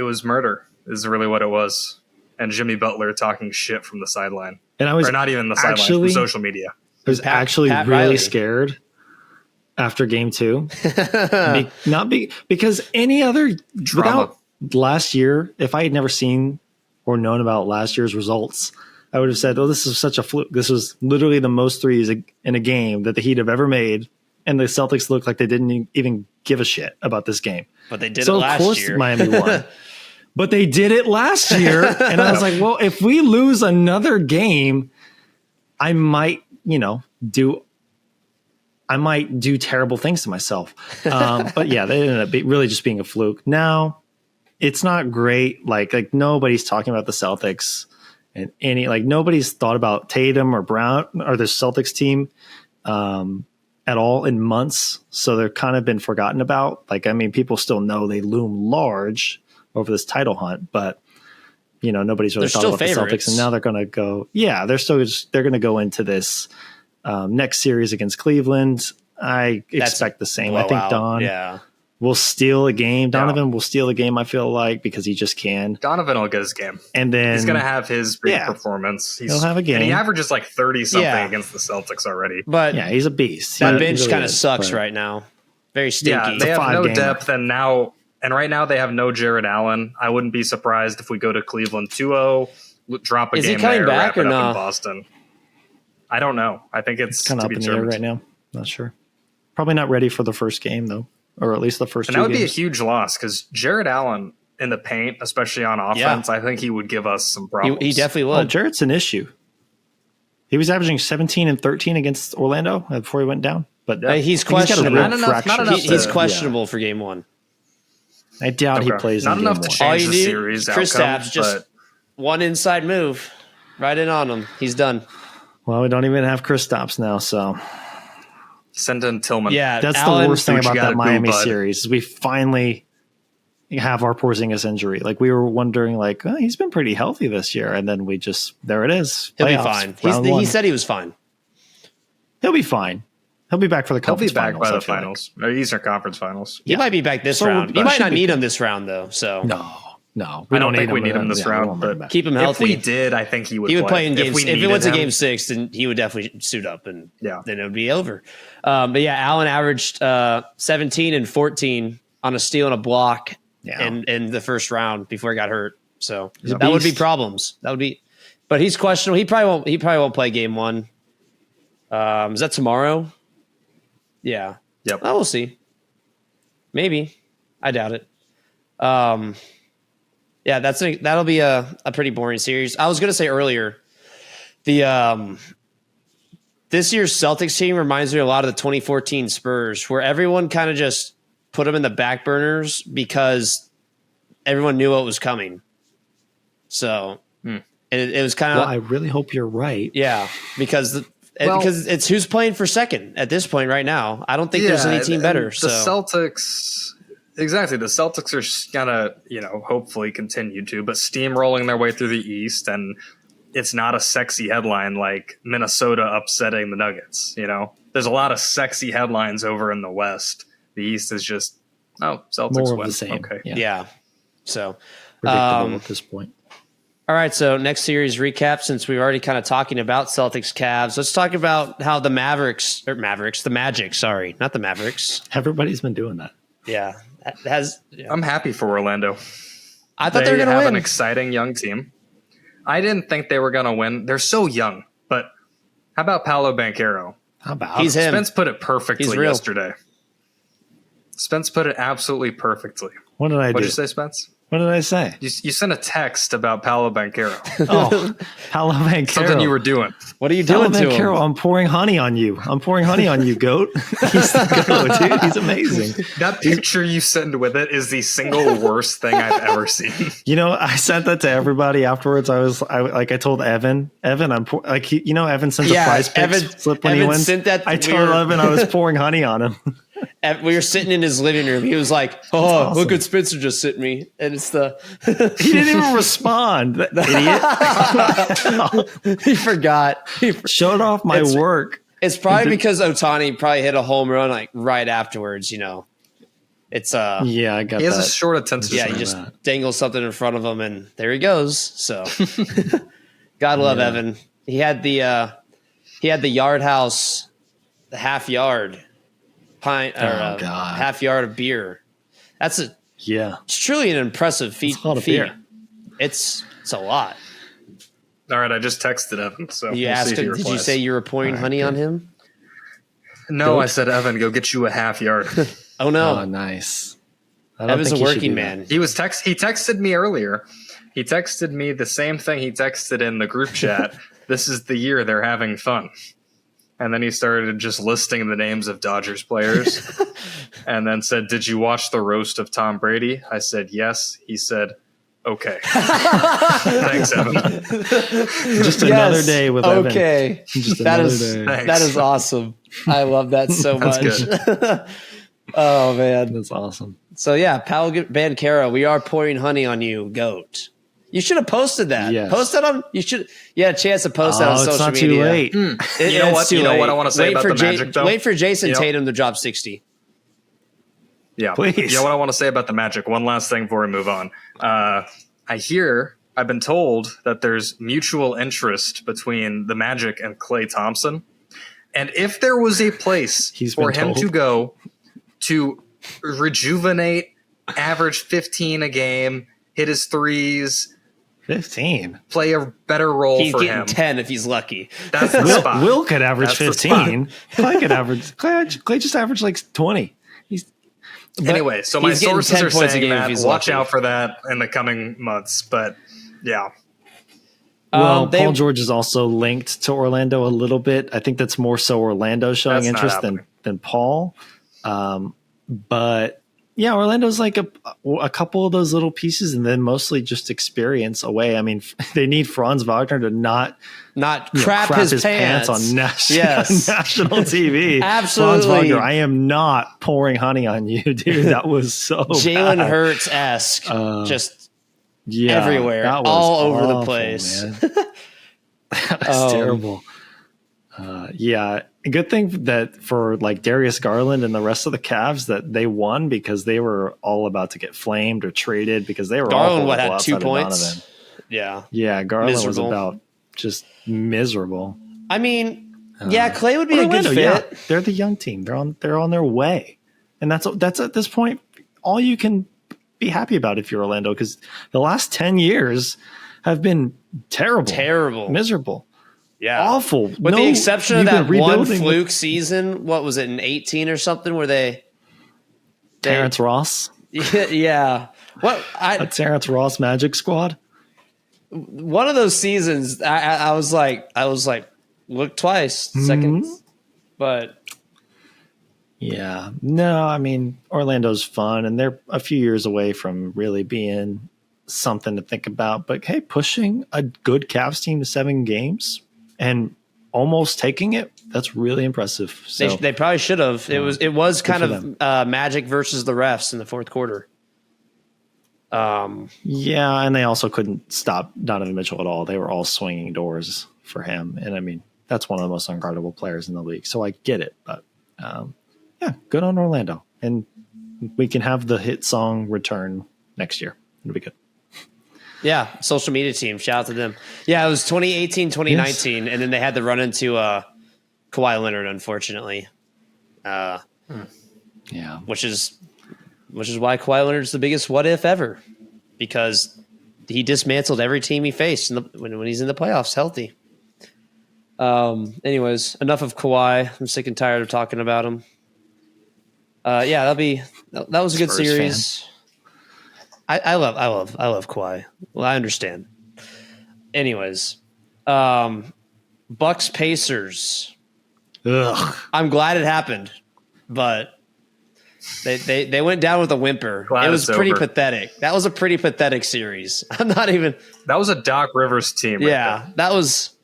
was murder is really what it was. And Jimmy Butler talking shit from the sideline. And I was not even the sideline, from social media. I was actually really Riley. Scared after game 2. Because any other without last year, if I had never seen or known about last year's results, I would have said, oh, this is such a fluke. This was literally the most threes in a game that the Heat have ever made. And the Celtics looked like they didn't even give a shit about this game. But they did it last year. Of course Miami won. But they did it last year. And I was like, well, if we lose another game, I might do terrible things to myself. But yeah, they ended up really just being a fluke. Now, it's not great. Like nobody's talking about the Celtics and nobody's thought about Tatum or Brown or the Celtics team at all in months. So they're kind of been forgotten about. People still know they loom large over this title hunt, but nobody's really thought about the Celtics. And now they're going to go. Yeah, they're going to go into this next series against Cleveland. I expect the same. I think Don will steal a game. Donovan will steal a game, I feel like, because he just can. Donovan will get his game. And then he's going to have his big performance. He'll have a game. And he averages 30-something against the Celtics already. But yeah, he's a beast. That bench really kind of sucks right now. Very stinky. Yeah, they have no depth, and right now they have no Jared Allen. I wouldn't be surprised if we go to Cleveland 2-0, drop a game there, Is he coming back wrap it or up not? in Boston. I don't know. I think it's kind of up in the air right now. Not sure. Probably not ready for the first game, though. Or at least the first 2 games. And that would be a huge loss because Jared Allen in the paint, especially on offense, I think he would give us some problems. He definitely would. Well, Jared's an issue. He was averaging 17 and 13 against Orlando before he went down. But he's questionable. He's questionable for game 1. I doubt he plays not in enough game to 1. change the series outcome. Kristaps just one inside move, right in on him. He's done. Well, we don't even have Kristaps now, so Send in Tillman. Yeah, That's Allen, the worst thing What you about gotta that do, Miami bud? series is we finally have our Porzingis injury. Like we were wondering, like he's been pretty healthy this year, and then we just there it is. He'll be Playoffs, fine. round He one. said he was fine. He'll be fine. He'll be back for the He'll be conference back finals, by I the feel like. finals or Eastern Conference Finals. He might be back this So round. You that might should not be need good. him this round though. So No, I don't think we need him this round, but keep him if healthy. we did, I think he would. He would play in games. If it went to him. game 6, then he would definitely suit up, and Yeah. then it would be over. But yeah, Allen averaged 17 and 14 on a steal and a block in the first round before he got hurt. So a that would be beast. problems. That would be, but he's questionable. He probably won't play game 1. Is that tomorrow? Yeah. Yep. Oh, we'll see. Maybe. I doubt it. Yeah, that'll be a pretty boring series. I was going to say earlier, the this year's Celtics team reminds me a lot of the 2014 Spurs, where everyone kind of just put them in the back burners because everyone knew what was coming. So it was kind of Well, I really hope you're right. yeah, because it's who's playing for second at this point right now. I don't think there's any team better. The So Celtics, exactly. The Celtics are gonna, hopefully continue to, but steamrolling their way through the East, and it's not a sexy headline like Minnesota upsetting the Nuggets. There's a lot of sexy headlines over in the West. The East is just Celtics More of win. the same. Okay. yeah. So Predictable at this point. all right, so next series recap, since we're already kind of talking about Celtics Cavs, let's talk about how the Magic, sorry, not the Mavericks. Everybody's been doing that. Yeah. I'm happy for Orlando. I thought they were going to have win. an exciting young team. I didn't think they were going to win. They're so young, but how about Paolo Banchero? How about He's him. Spence put it perfectly He's real. yesterday. Spence put it absolutely perfectly. What did I do? What'd you say, Spence? What did I say? You sent a text about Paolo Banchero. Oh, Paolo Banchero. Something you were doing. What are you Paolo doing to him? Banchero, I'm pouring honey on you. I'm pouring honey on you, goat. He's the goat, dude. He's amazing. That picture you send with it is the single worst thing I've ever seen. I sent that to everybody afterwards. I told Evan, I'm Evan sends a prize picks slip when he Evan wins. sent that. I told Evan I was pouring honey on him. We were sitting in his living room. He was like, "Oh, awesome. look at Spencer just sent me," and it's the He didn't even respond. That idiot. he forgot. Showed off my work. It's probably because Ohtani probably hit a home run like right afterwards. It's Yeah, I got He has that. a short attention yeah, span. you just dangle something in front of him, and there he goes. So, God love Evan. He had the yard house, the half yard pint or God. half yard of beer. It's truly an impressive feat. It's a lot of beer. It's a lot. All right, I just texted Evan. So You we'll asked see if he him, did you replies. say you were pouring honey on him? No, I said, Evan, go get you a half yard. Oh no, Oh, nice. I don't Evan's think a he should working do that. man. He texted me earlier. He texted me the same thing he texted in the group chat. This is the year they're having fun. And then he started just listing the names of Dodgers players and then said, "Did you watch the roast of Tom Brady?" I said, "Yes." He said, "Okay." Thanks, Evan. Just another day with Evan. Okay, Just that another is day. Thanks. that is awesome. I love that so That's much. Oh man. That's awesome. So yeah, Paolo Banchero, we are pouring honey on you, goat. You should have posted that. Yes. Post that on. You should. Yeah, a chance to post that on Oh, social it's not media. too late. You know It's what? too You know late. what I want to say about the Magic, though? Wait for Jason You know- Tatum to drop 60. Yeah. Please. You know what I want to say about the Magic? One last thing before we move on. I've been told that there's mutual interest between the Magic and Klay Thompson. And if there was a place He's for been him told. to go to rejuvenate, average 15 a game, hit his threes, 15. play a better role He's for getting him, 10 if he's lucky. that's the spot. Will could average That's the 15. Clay could average. Clay just averaged like 20. Anyway, so my he's getting sources 10 are points a saying game if that. he's Watch lucky. out for that in the coming months. But yeah. Well, They- Paul George is also linked to Orlando a little bit. I think that's more so Orlando showing That's not interest happening. than Paul. But Orlando's like a couple of those little pieces, and then mostly just experience away. I mean, they need Franz Wagner to not crap his pants on national TV. Absolutely. Franz Wagner, I am not pouring honey on you, dude. That was so Jalen Hurts-esque, just everywhere, all over the place. That was terrible. Good thing that for like Darius Garland and the rest of the Cavs that they won because they were all about to get flamed or traded because they were Garland all had 2 points. Yeah, Garland was about just miserable. I mean, Clay would be Orlando, a good fit. Yeah, they're the young team. They're on their way, and that's at this point all you can be happy about if you're Orlando because the last 10 years have been terrible, miserable. Yeah. Awful. With the exception of that one fluke season, what was it, in 18 or something, where they Terrence Ross? Yeah. A Terrence Ross Magic squad? One of those seasons, I was like, look twice, second. But yeah. No, I mean, Orlando's fun, and they're a few years away from really being something to think about. But, hey, pushing a good Cavs team to 7 games and almost taking it, that's really impressive. So, they probably should have. It was kind of Magic versus the refs in the fourth quarter. Yeah, and they also couldn't stop Donovan Mitchell at all. They were all swinging doors for him. And, I mean, that's one of the most unguardable players in the league. So I get it. But, good on Orlando. And we can have the hit song return next year. It'll be good. Yeah, social media team. Shout out to them. Yeah, it was 2018, 2019, and then they had to run into Kawhi Leonard, unfortunately. Yeah, which is why Kawhi Leonard's the biggest what if ever, because he dismantled every team he faced when he's in the playoffs healthy. Anyways, enough of Kawhi. I'm sick and tired of talking about him. That was a good series. Fan. I love Kawhi. Well, I understand. Anyways, Bucks Pacers. Ugh. I'm glad it happened, but they went down with a whimper. It was pretty pathetic. That was a pretty pathetic series. That was a Doc Rivers team. Yeah, that was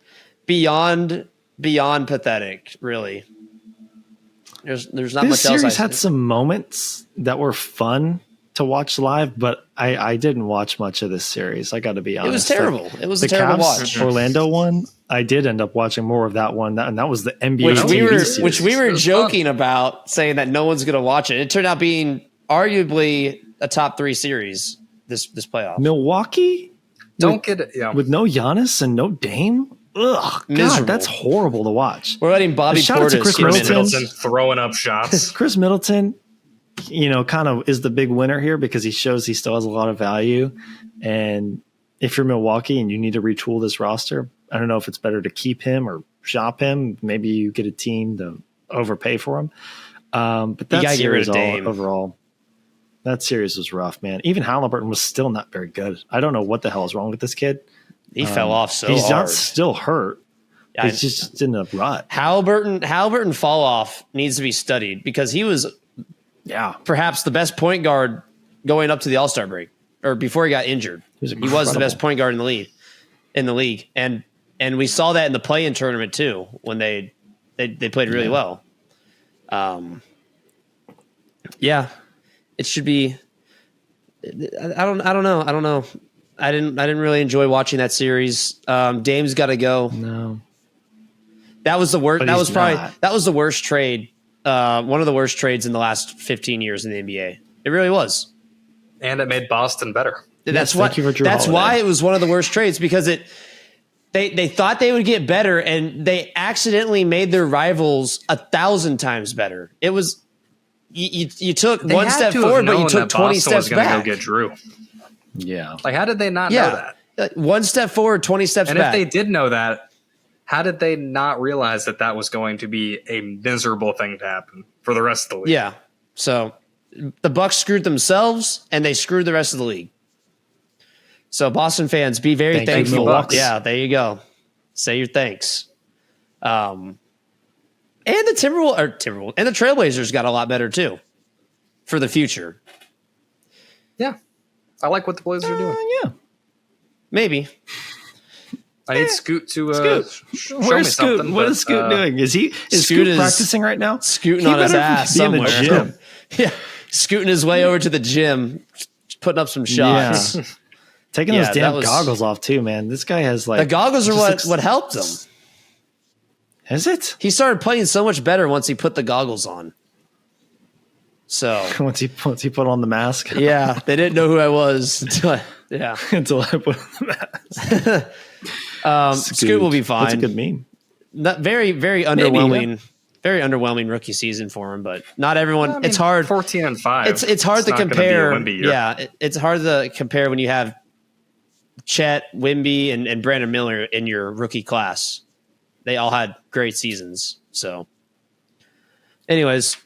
beyond pathetic. Really. There's not much else. This series had some moments that were fun to watch live, but I didn't watch much of this series. I got to be honest. It was terrible. It was a terrible watch. Orlando one, I did end up watching more of that one, and that was the NBA series. Which we were joking about, saying that no one's going to watch it. It turned out being arguably a top 3 series this playoff. Milwaukee? With no Giannis and no Dame? Ugh, God, that's horrible to watch. We're letting Bobby Portis Chris Middleton throwing up shots. Chris Middleton, kind of is the big winner here because he shows he still has a lot of value. And if you're Milwaukee and you need to retool this roster, I don't know if it's better to keep him or shop him. Maybe you get a team to overpay for him. But that series overall, that series was rough, man. Even Halliburton was still not very good. I don't know what the hell is wrong with this kid. He fell off so he's hard. Not still hurt. Yeah, he's just in a rut. Halliburton fall off needs to be studied because he was perhaps the best point guard going up to the All-Star break or before he got injured. He was the best point guard in the league. And we saw that in the play-in tournament too when they played really well. It should be I don't know. I didn't really enjoy watching that series. Dame's got to go. No. That was the worst. That was the worst trade. One of the worst trades in the last 15 years in the NBA. It really was. And it made Boston better. That's why it was one of the worst trades because they thought they would get better and they accidentally made their rivals 1,000 times better. It was you took one step forward, but you took 20 steps back. Go get Drew. Yeah. Like, how did they not know that? One step forward, 20 steps back. And if they did know that, how did they not realize that was going to be a miserable thing to happen for the rest of the league? Yeah. So the Bucks screwed themselves and they screwed the rest of the league. So Boston fans, be very thankful. Yeah, there you go. Say your thanks. And the Timberwolves and the Trailblazers got a lot better too. for the future. Yeah, I like what the Blazers are doing. Yeah. Maybe. I need Scoot to show me Where's Scoot? something. What is Scoot doing? Is Scoot practicing right now? Scooting He on his better ass be in the somewhere. gym. Yeah, scooting his way over to the gym, putting up some shots. Yeah. Taking Yeah, those damn that was- goggles off too, man. This guy has like The goggles are just what helped him. Is it? He started playing so much better once he put the goggles on. So Once he put on the mask. yeah, they didn't know who I was until yeah. Until I put on the mask. Scoot will be fine. That's a good meme. Not very underwhelming. Very underwhelming rookie season for him, but not everyone. I mean, it's hard. 14-5. It's hard to not gonna be a compare. Wemby year. Yeah, it's hard to compare when you have Chet, Wemby, and Brandon Miller in your rookie class. They all had great seasons. So, anyways,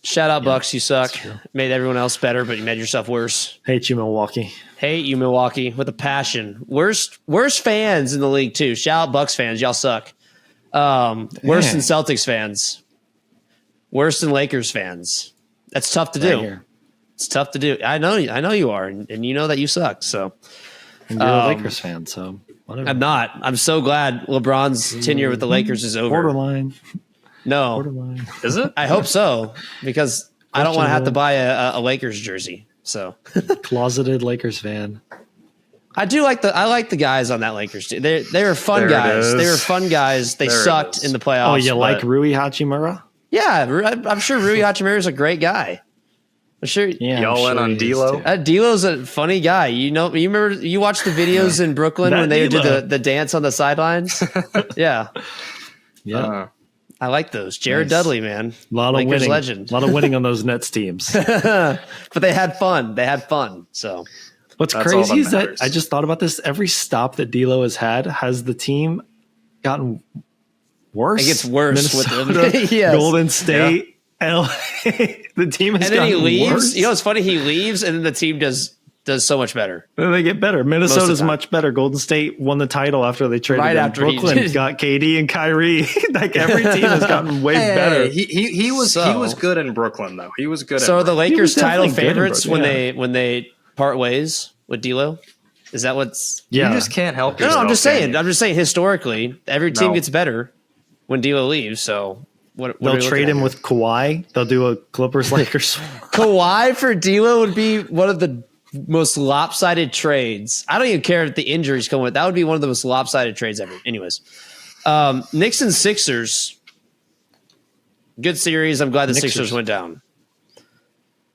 shout out Bucks. You suck. Made everyone else better, but you made yourself worse. Hate you, Milwaukee. Hate you, Milwaukee, with a passion. Worst fans in the league too. Shout out Bucks fans. Y'all suck. Worse than Celtics fans. Worse than Lakers fans. That's tough to do. Here. It's tough to do. I know you are, and you know that you suck. So And you're a Lakers fan, so whatever. I'm not. I'm so glad LeBron's tenure with the Lakers is over. Borderline. No, Borderline. Is it? I hope so because I don't want to have to buy a Lakers jersey. So Closeted Lakers fan. I like the guys on that Lakers team. They were fun There it guys. is. They were fun guys. They There it sucked is. in the playoffs. Oh, you like but- Rui Hachimura? Yeah, I'm sure Rui Hachimura is a great guy. I'm sure. Yeah, Y'all in on he is, D'Lo? too. D'Lo's a funny guy. You remember you watched the videos in Brooklyn That when they did D'Lo. the dance on the sidelines? Yeah, Yeah. I like those. Jared Nice. Dudley, man, A lot of Lakers winning. legend. A lot of winning on those Nets teams. But they had fun. So What's That's all crazy that is that matters. I just thought about this. Every stop that D'Lo has had, has the team gotten worse? it gets worse with Minnesota, them. Yes. Golden State, LA. The team has And then he gotten leaves. worse. You know, it's funny. He leaves, and then the team does so much better. Then they get better. Most of Minnesota's the time. much better. Golden State won the title after they traded Right them. after he Brooklyn did. got KD and Kyrie. Like every team has gotten way better. He was So- good in Brooklyn though. He was good. So are at the was Lakers title definitely good in favorites when Brooklyn, when they part ways with D'Lo? Is that what's? Yeah, You just can't help No, yourself. I'm just can saying. you? I'm just saying. Historically, every team No. gets better when D'Lo leaves. So what? are they'll we trade looking him at? with Kawhi. They'll do a Clippers Lakers. Kawhi for D'Lo would be one of the most lopsided trades. I don't even care if the injuries come with. That would be one of the most lopsided trades ever. Anyways, Knicks and Sixers. Good series. I'm glad the Sixers. Sixers went down.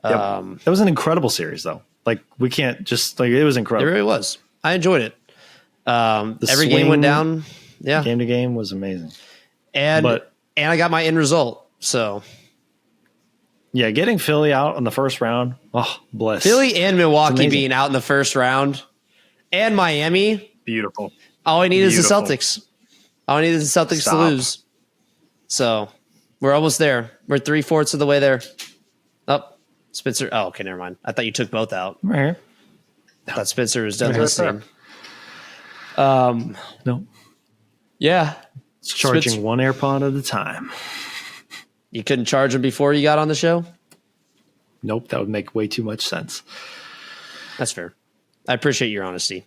That was an incredible series, though. Like we can't just like it was It incredible. really was. I enjoyed it. Every game swing went down. Yeah, Game to game was amazing. and but- I got my end result. So Yeah, getting Philly out in the first round. Oh, bless. Philly and Milwaukee amazing. being out in the first round, and Miami. Beautiful. All I need is the Beautiful. Celtics. All I need is the Celtics to Stop. lose. So we're almost there. We're 3/4 of the way there. Up, Spencer. Oh, okay, never mind. I thought you took both out. Right here. I thought Spencer was done Right listening. No, Yeah, it's charging Spitz- one AirPod at a time. you couldn't charge him before you got on the show. Nope, that would make way too much sense. That's fair. I appreciate your honesty.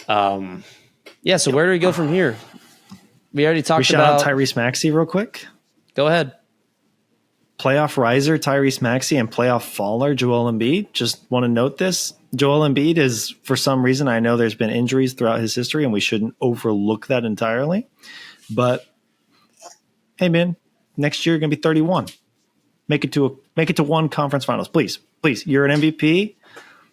Yeah. So where do we go from here? We already We talked shout about. out Tyrese Maxey real quick. Go ahead. Playoff riser Tyrese Maxey and playoff faller Joel Embiid. Just want to note this. Joel Embiid is, for some reason, I know there's been injuries throughout his history, and we shouldn't overlook that entirely. But hey, man, next year you're gonna be 31. Make it to one conference finals, please. You're an MVP.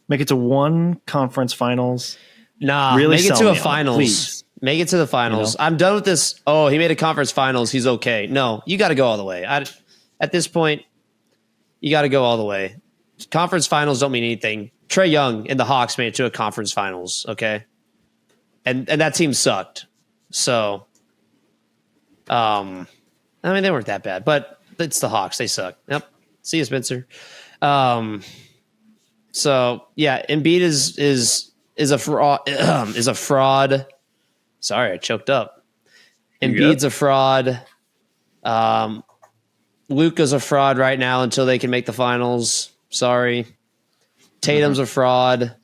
Make it to one conference finals. Nah, Really make it sell to me a on it, finals. please. Make it to the finals. You know? I'm done with this. Oh, he made a conference finals. He's okay. No, you got to go all the way. At this point, you got to go all the way. Conference finals don't mean anything. Trae Young and the Hawks made it to a conference finals. Okay, and that team sucked. So, I mean, they weren't that bad, but it's the Hawks. They suck. Yep. See you, Spencer. So yeah, Embiid is a fraud. Is a fraud. Sorry, I choked up. You Embiid's good? a fraud. Luka's a fraud right now until they can make the finals. Sorry. Tatum's a fraud.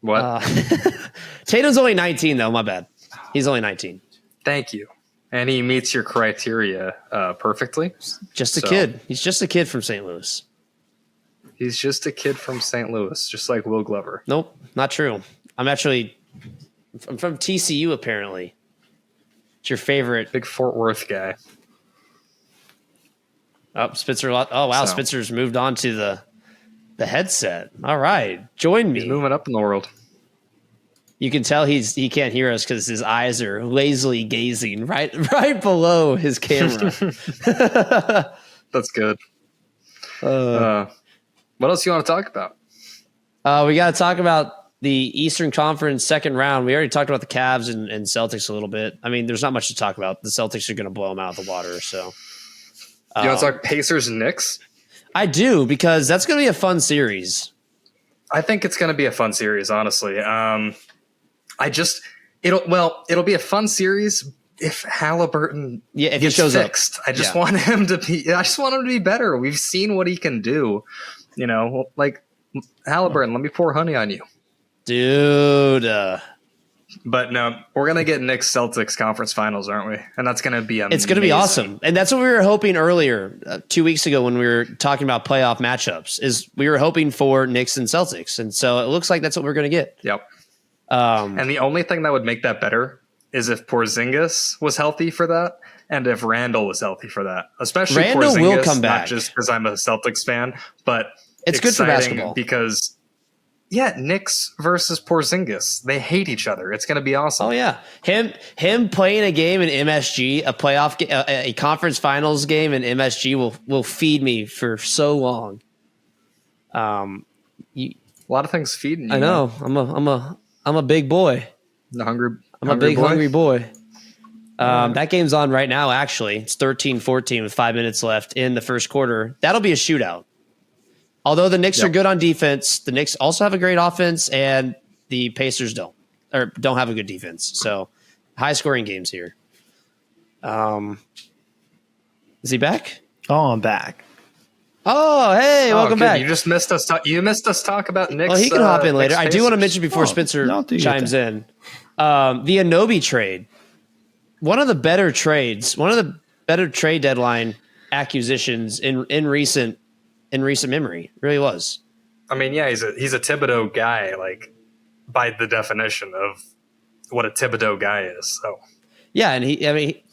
What? Tatum's only 19, though. My bad. He's only 19. Thank you. And he meets your criteria perfectly. Just a kid. He's just a kid from St. Louis. He's just a kid from St. Louis, just like Will Glover. Nope, not true. I'm from TCU, apparently. It's your favorite. Big Fort Worth guy. Oh, Spitzer. Oh, wow. So. Spitzer's moved on to the headset. All right. Join me. He's moving up in the world. You can tell he can't hear us because his eyes are lazily gazing right below his camera. That's good. What else you want to talk about? We got to talk about the Eastern Conference second round. We already talked about the Cavs and Celtics a little bit. I mean, there's not much to talk about. The Celtics are going to blow them out of the water. So, you want to talk Pacers and Knicks? I do, because that's going to be a fun series. I think it's going to be a fun series, honestly. It'll be a fun series if Halliburton if he shows fixed. up. I just want him to be better. We've seen what he can do. You know, like Halliburton, let me pour honey on you. Dude. But no, we're going to get Knicks Celtics conference finals, aren't we? And that's going to be amazing. It's going to be awesome. And that's what we were hoping earlier, 2 weeks ago when we were talking about playoff matchups, is we were hoping for Knicks and Celtics. And so it looks like that's what we're going to get. Yep. And the only thing that would make that better is if Porzingis was healthy for that, and if Randall was healthy for that. Especially Randall Porzingis, will come back. not just because I'm a Celtics fan, but it's good for basketball because Knicks versus Porzingis, they hate each other. It's going to be awesome. Oh yeah, him playing a game in MSG, a playoff, a conference finals game in MSG will feed me for so long. A lot of things feeding you. I know. I'm a big boy. I'm a big hungry boy. That game's on right now, actually. It's 13-14 with 5 minutes left in the first quarter. That'll be a shootout. Although the Knicks are good on defense, the Knicks also have a great offense, and the Pacers don't have a good defense. So high-scoring games here. Is he back? Oh, I'm back. Oh, hey, welcome back. You just missed us. You missed us talk about Knicks. Well, he can hop in later. Knicks I do want to mention before Spencer chimes in, the Anunoby trade. One of the better trades, one of the better trade deadline acquisitions in recent memory. It really was. I mean, yeah, he's a Thibodeau guy, like by the definition of what a Thibodeau guy is. So yeah, and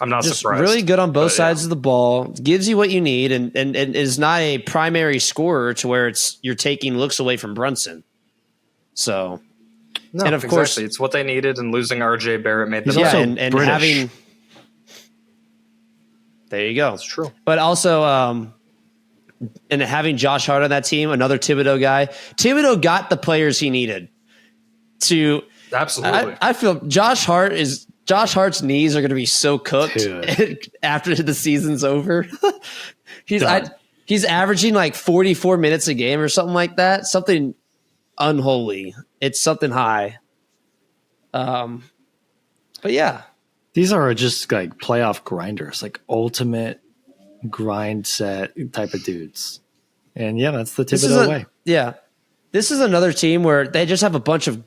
I'm not just surprised. Really good on both sides of the ball. Gives you what you need, and is not a primary scorer to where you're taking looks away from Brunson. So. No, and of course, it's what they needed, and losing RJ Barrett made them. Yeah, and having. There you go. That's true. But also, and having Josh Hart on that team, another Thibodeau guy. Thibodeau got the players he needed to. Absolutely. I feel Josh Hart's knees are going to be so cooked after the season's over. He's averaging like 44 minutes a game or something like that. Something unholy. It's something high. But yeah. These are just like playoff grinders, like ultimate grind set type of dudes. And yeah, that's the Thibodeau way. Yeah. This is another team where they just have a bunch of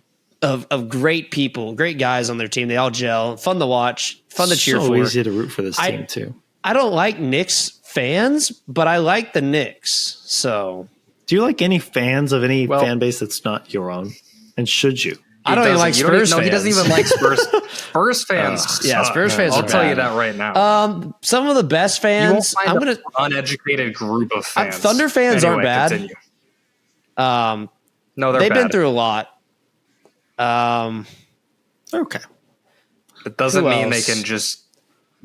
great people, great guys on their team. They all gel. Fun to watch. Fun to cheer for. So easy to root for this team too. I don't like Knicks fans, but I like the Knicks. So do you like any fans of any fan base that's not your own? And should you? I don't even like Spurs fans. He doesn't even like Spurs. Spurs fans. Spurs fans. I'll tell you that right now. Some of the best fans. You won't find an uneducated group of fans. Thunder fans aren't bad. Continue. No, they've been through a lot. Okay. It doesn't mean they can just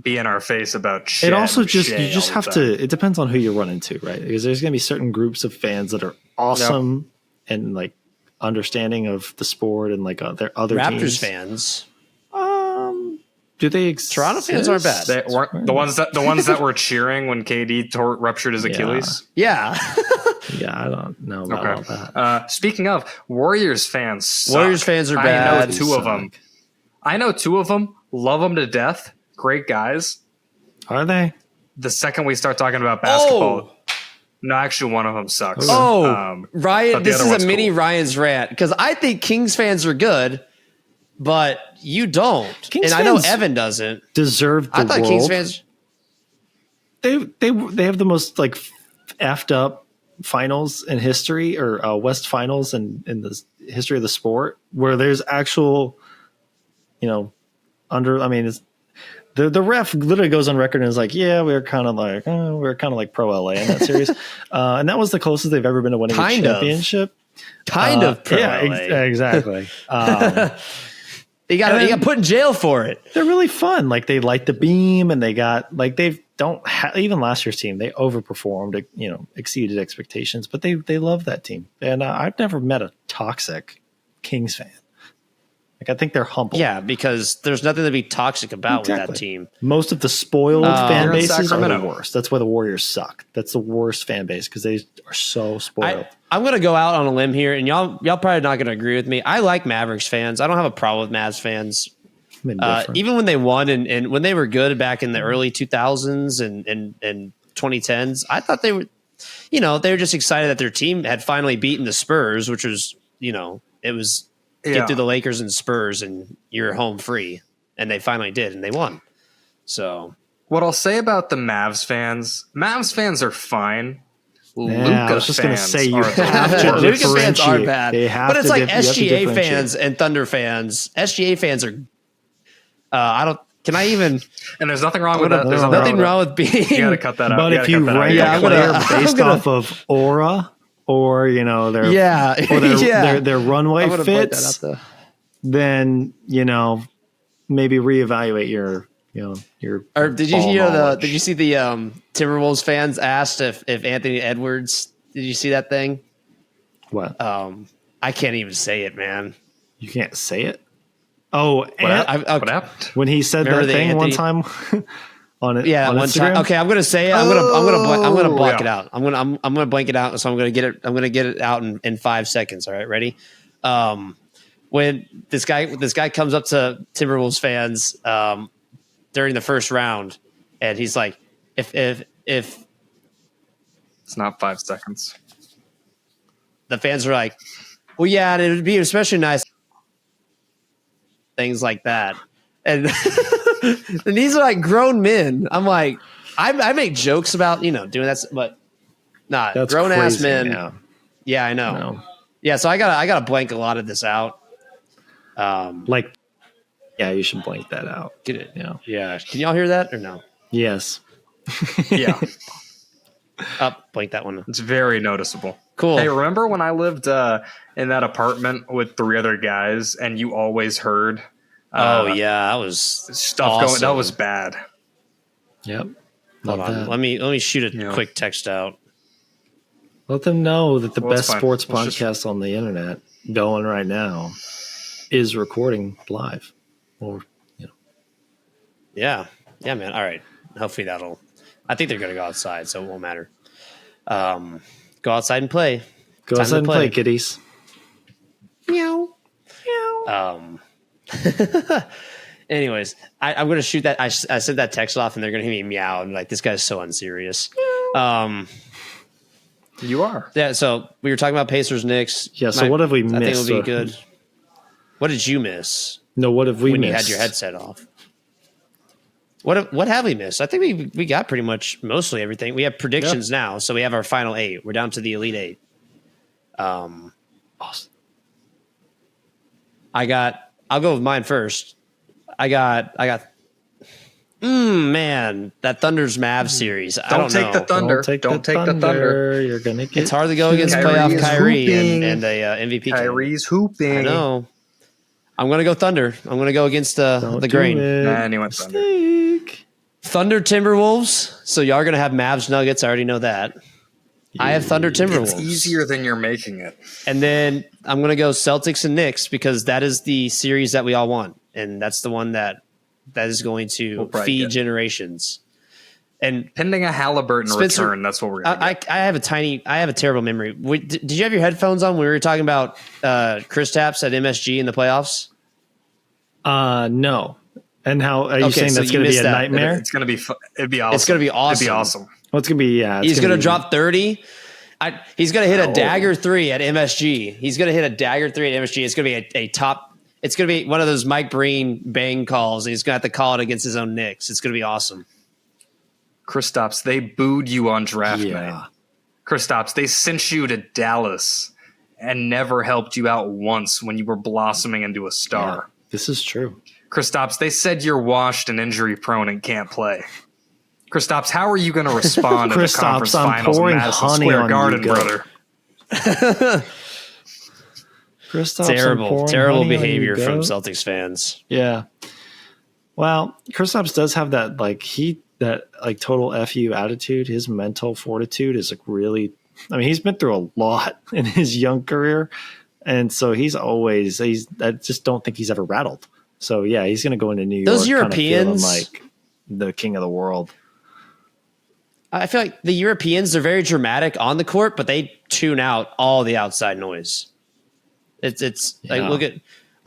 be in our face about shit. It also you just have to. It depends on who you run into, right? Because there's going to be certain groups of fans that are awesome and like understanding of the sport and like their other Raptors teams. fans. Do they exist? Toronto fans aren't bad. They weren't the ones that were cheering when KD ruptured his Achilles. Yeah. Yeah, I don't know about all that. Speaking of, Warriors fans suck. Warriors fans are bad. I know two of them. Love them to death. Great guys. Are they? the second we start talking about basketball, Oh, no, actually, one of them sucks. Ryan, but the this other is one's a mini cool. Ryan's rant because I think Kings fans are good, but you don't, Kings and I know fans Evan doesn't. Deserve the I thought world. Kings fans. They have the most like effed up finals in history, or West finals in the history of the sport, where there's actual, it's, the ref literally goes on record and is like, yeah, we were kind of like pro LA in that series, and that was the closest they've ever been to winning a championship. Kind of pro Yeah, LA. exactly. You got put in jail for it. They're really fun. Like they light the beam, and they got like even last year's team, they overperformed, exceeded expectations, but they love that team. And I've never met a toxic Kings fan. Like I think they're humble. Yeah, because there's nothing to be toxic about with that team. Most of the spoiled fan You're in bases are the Sacramento. worst. That's why the Warriors suck. That's the worst fan base because they are so spoiled. I'm gonna go out on a limb here, and y'all probably not gonna agree with me. I like Mavericks fans. I don't have a problem with Mavs fans. Even when they won and when they were good back in the early 2000s and 2010s, I thought they were, they were just excited that their team had finally beaten the Spurs, which was, it was get through the Lakers and Spurs and you're home free, and they finally did, and they won. So what I'll say about the Mavs fans are fine. Yeah, I was just going to say you have to Lucas fans are differentiate. bad, but it's like SGA fans and Thunder fans. SGA fans are. Can I even? And there's nothing wrong with that. There's nothing wrong with being. You got to cut that out. But if you rank a player based off of aura or their their runway fits, then maybe reevaluate your. Or did you hear Did you see the Timberwolves fans asked if Anthony Edwards? Did you see that thing? What? I can't even say it, man. You can't say it. Oh, what happened? When he said Remember that thing Anthony? one time on it. Yeah, on one Instagram? time. Okay, I'm gonna say it. I'm gonna block it out. I'm gonna blank it out. So I'm gonna get it out in 5 seconds. All right, ready? When this guy comes up to Timberwolves fans during the first round, and he's like, if It's not 5 seconds. the fans are like, well, yeah, and it would be especially nice, things like that, and and these are like grown men. I'm like, I make jokes about doing that, but not grown ass men. Now. Yeah, I know. No. Yeah, so I gotta blank a lot of this out. You should blank that out. Get it? Yeah. Yeah. Can y'all hear that or no? Yes. Yeah, Blank that one. it's very noticeable. Cool. Hey, remember when I lived in that apartment with 3 other guys, and you always heard? Oh yeah, that was stuff awesome. going. That was bad. Yep. Hold Love on. that. Let me shoot a quick text out. Let them know that the Well, it's best fine. sports Let's podcast on the internet going right now is recording live. Or Yeah, man. All right. Hopefully that'll. I think they're gonna go outside, so it won't matter. Go outside and play. go Time outside to and play, kiddies. Meow. Anyways, I'm gonna shoot that. I sent that text off, and they're gonna hear me meow, and like, this guy's so unserious. You are. Yeah. So we were talking about Pacers, Knicks. Yeah, so what have we I think missed? it'll be good. What did you miss No, what have we when missed? you had your headset off? What have we missed? I think we got pretty much mostly everything. We have predictions now, so we have our final 8. We're down to the Elite 8. Awesome. I'll go with mine first. I got man, that Thunder's Mavs series. I don't take know. the Thunder. Don't take the Thunder. You're gonna get. It's hard to go against Kyrie playoff is Kyrie hooping. and a MVP. Kyrie's hooping. I know. I'm gonna go Thunder. I'm gonna go against Don't the do grain. it. Nah, anyone Thunder. Mistake. Thunder Timberwolves. So y'all are gonna have Mavs Nuggets. I already know that. I have Thunder Timberwolves. It's easier than you're making it. And then I'm going to go Celtics and Knicks because that is the series that we all want. And that's the one that is going to We'll probably feed get. generations. And Pending a Halliburton Spencer, return, that's what we're going to get. I have a terrible memory. Did you have your headphones on when we were talking about Chris Tapps at MSG in the playoffs? No. And how are you saying so that's you going to be missed a that. nightmare? It's gonna be. It'd be awesome. It's gonna be awesome. It'd be awesome. Well, it's going to be He's going to be- drop 30. He's going to hit a dagger 3 at MSG. He's going to hit a dagger 3 at MSG. It's going to be a top. It's going to be one of those Mike Breen bang calls. He's going to have to call it against his own Knicks. It's going to be awesome. Kristaps, they booed you on draft night. Kristaps, they sent you to Dallas and never helped you out once when you were blossoming into a star. Yeah, this is true. Kristaps, they said you're washed and injury prone and can't play. Kristaps, how are you going to respond in the conference finals in Madison Square Garden, brother? Kristaps, terrible behavior from Celtics fans. Yeah. Well, Kristaps does have that total FU attitude. His mental fortitude is like really. I mean, he's been through a lot in his young career, and so I just don't think he's ever rattled. So yeah, he's going to go into New York. Those Europeans, like the king of the world. I feel like the Europeans are very dramatic on the court, but they tune out all the outside noise. It's like look at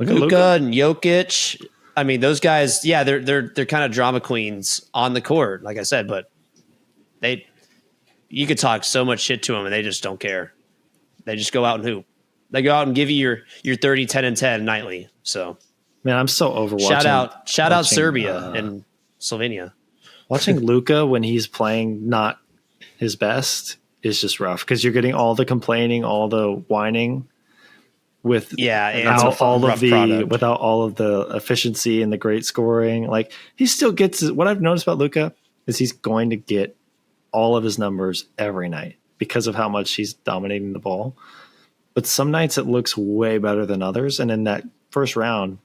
Luka and Jokic. I mean, those guys, yeah, they're kind of drama queens on the court, like I said, but you could talk so much shit to them and they just don't care. They just go out and hoop. They go out and give you your 30, 10, and 10 nightly. So, man, I'm so overwatching. Shout out Serbia and Slovenia. Watching Luka when he's playing not his best is just rough because you're getting all the complaining, all the whining without all of the efficiency and the great scoring. Like he still gets what I've noticed about Luka is he's going to get all of his numbers every night because of how much he's dominating the ball. But some nights it looks way better than others. And in that first round,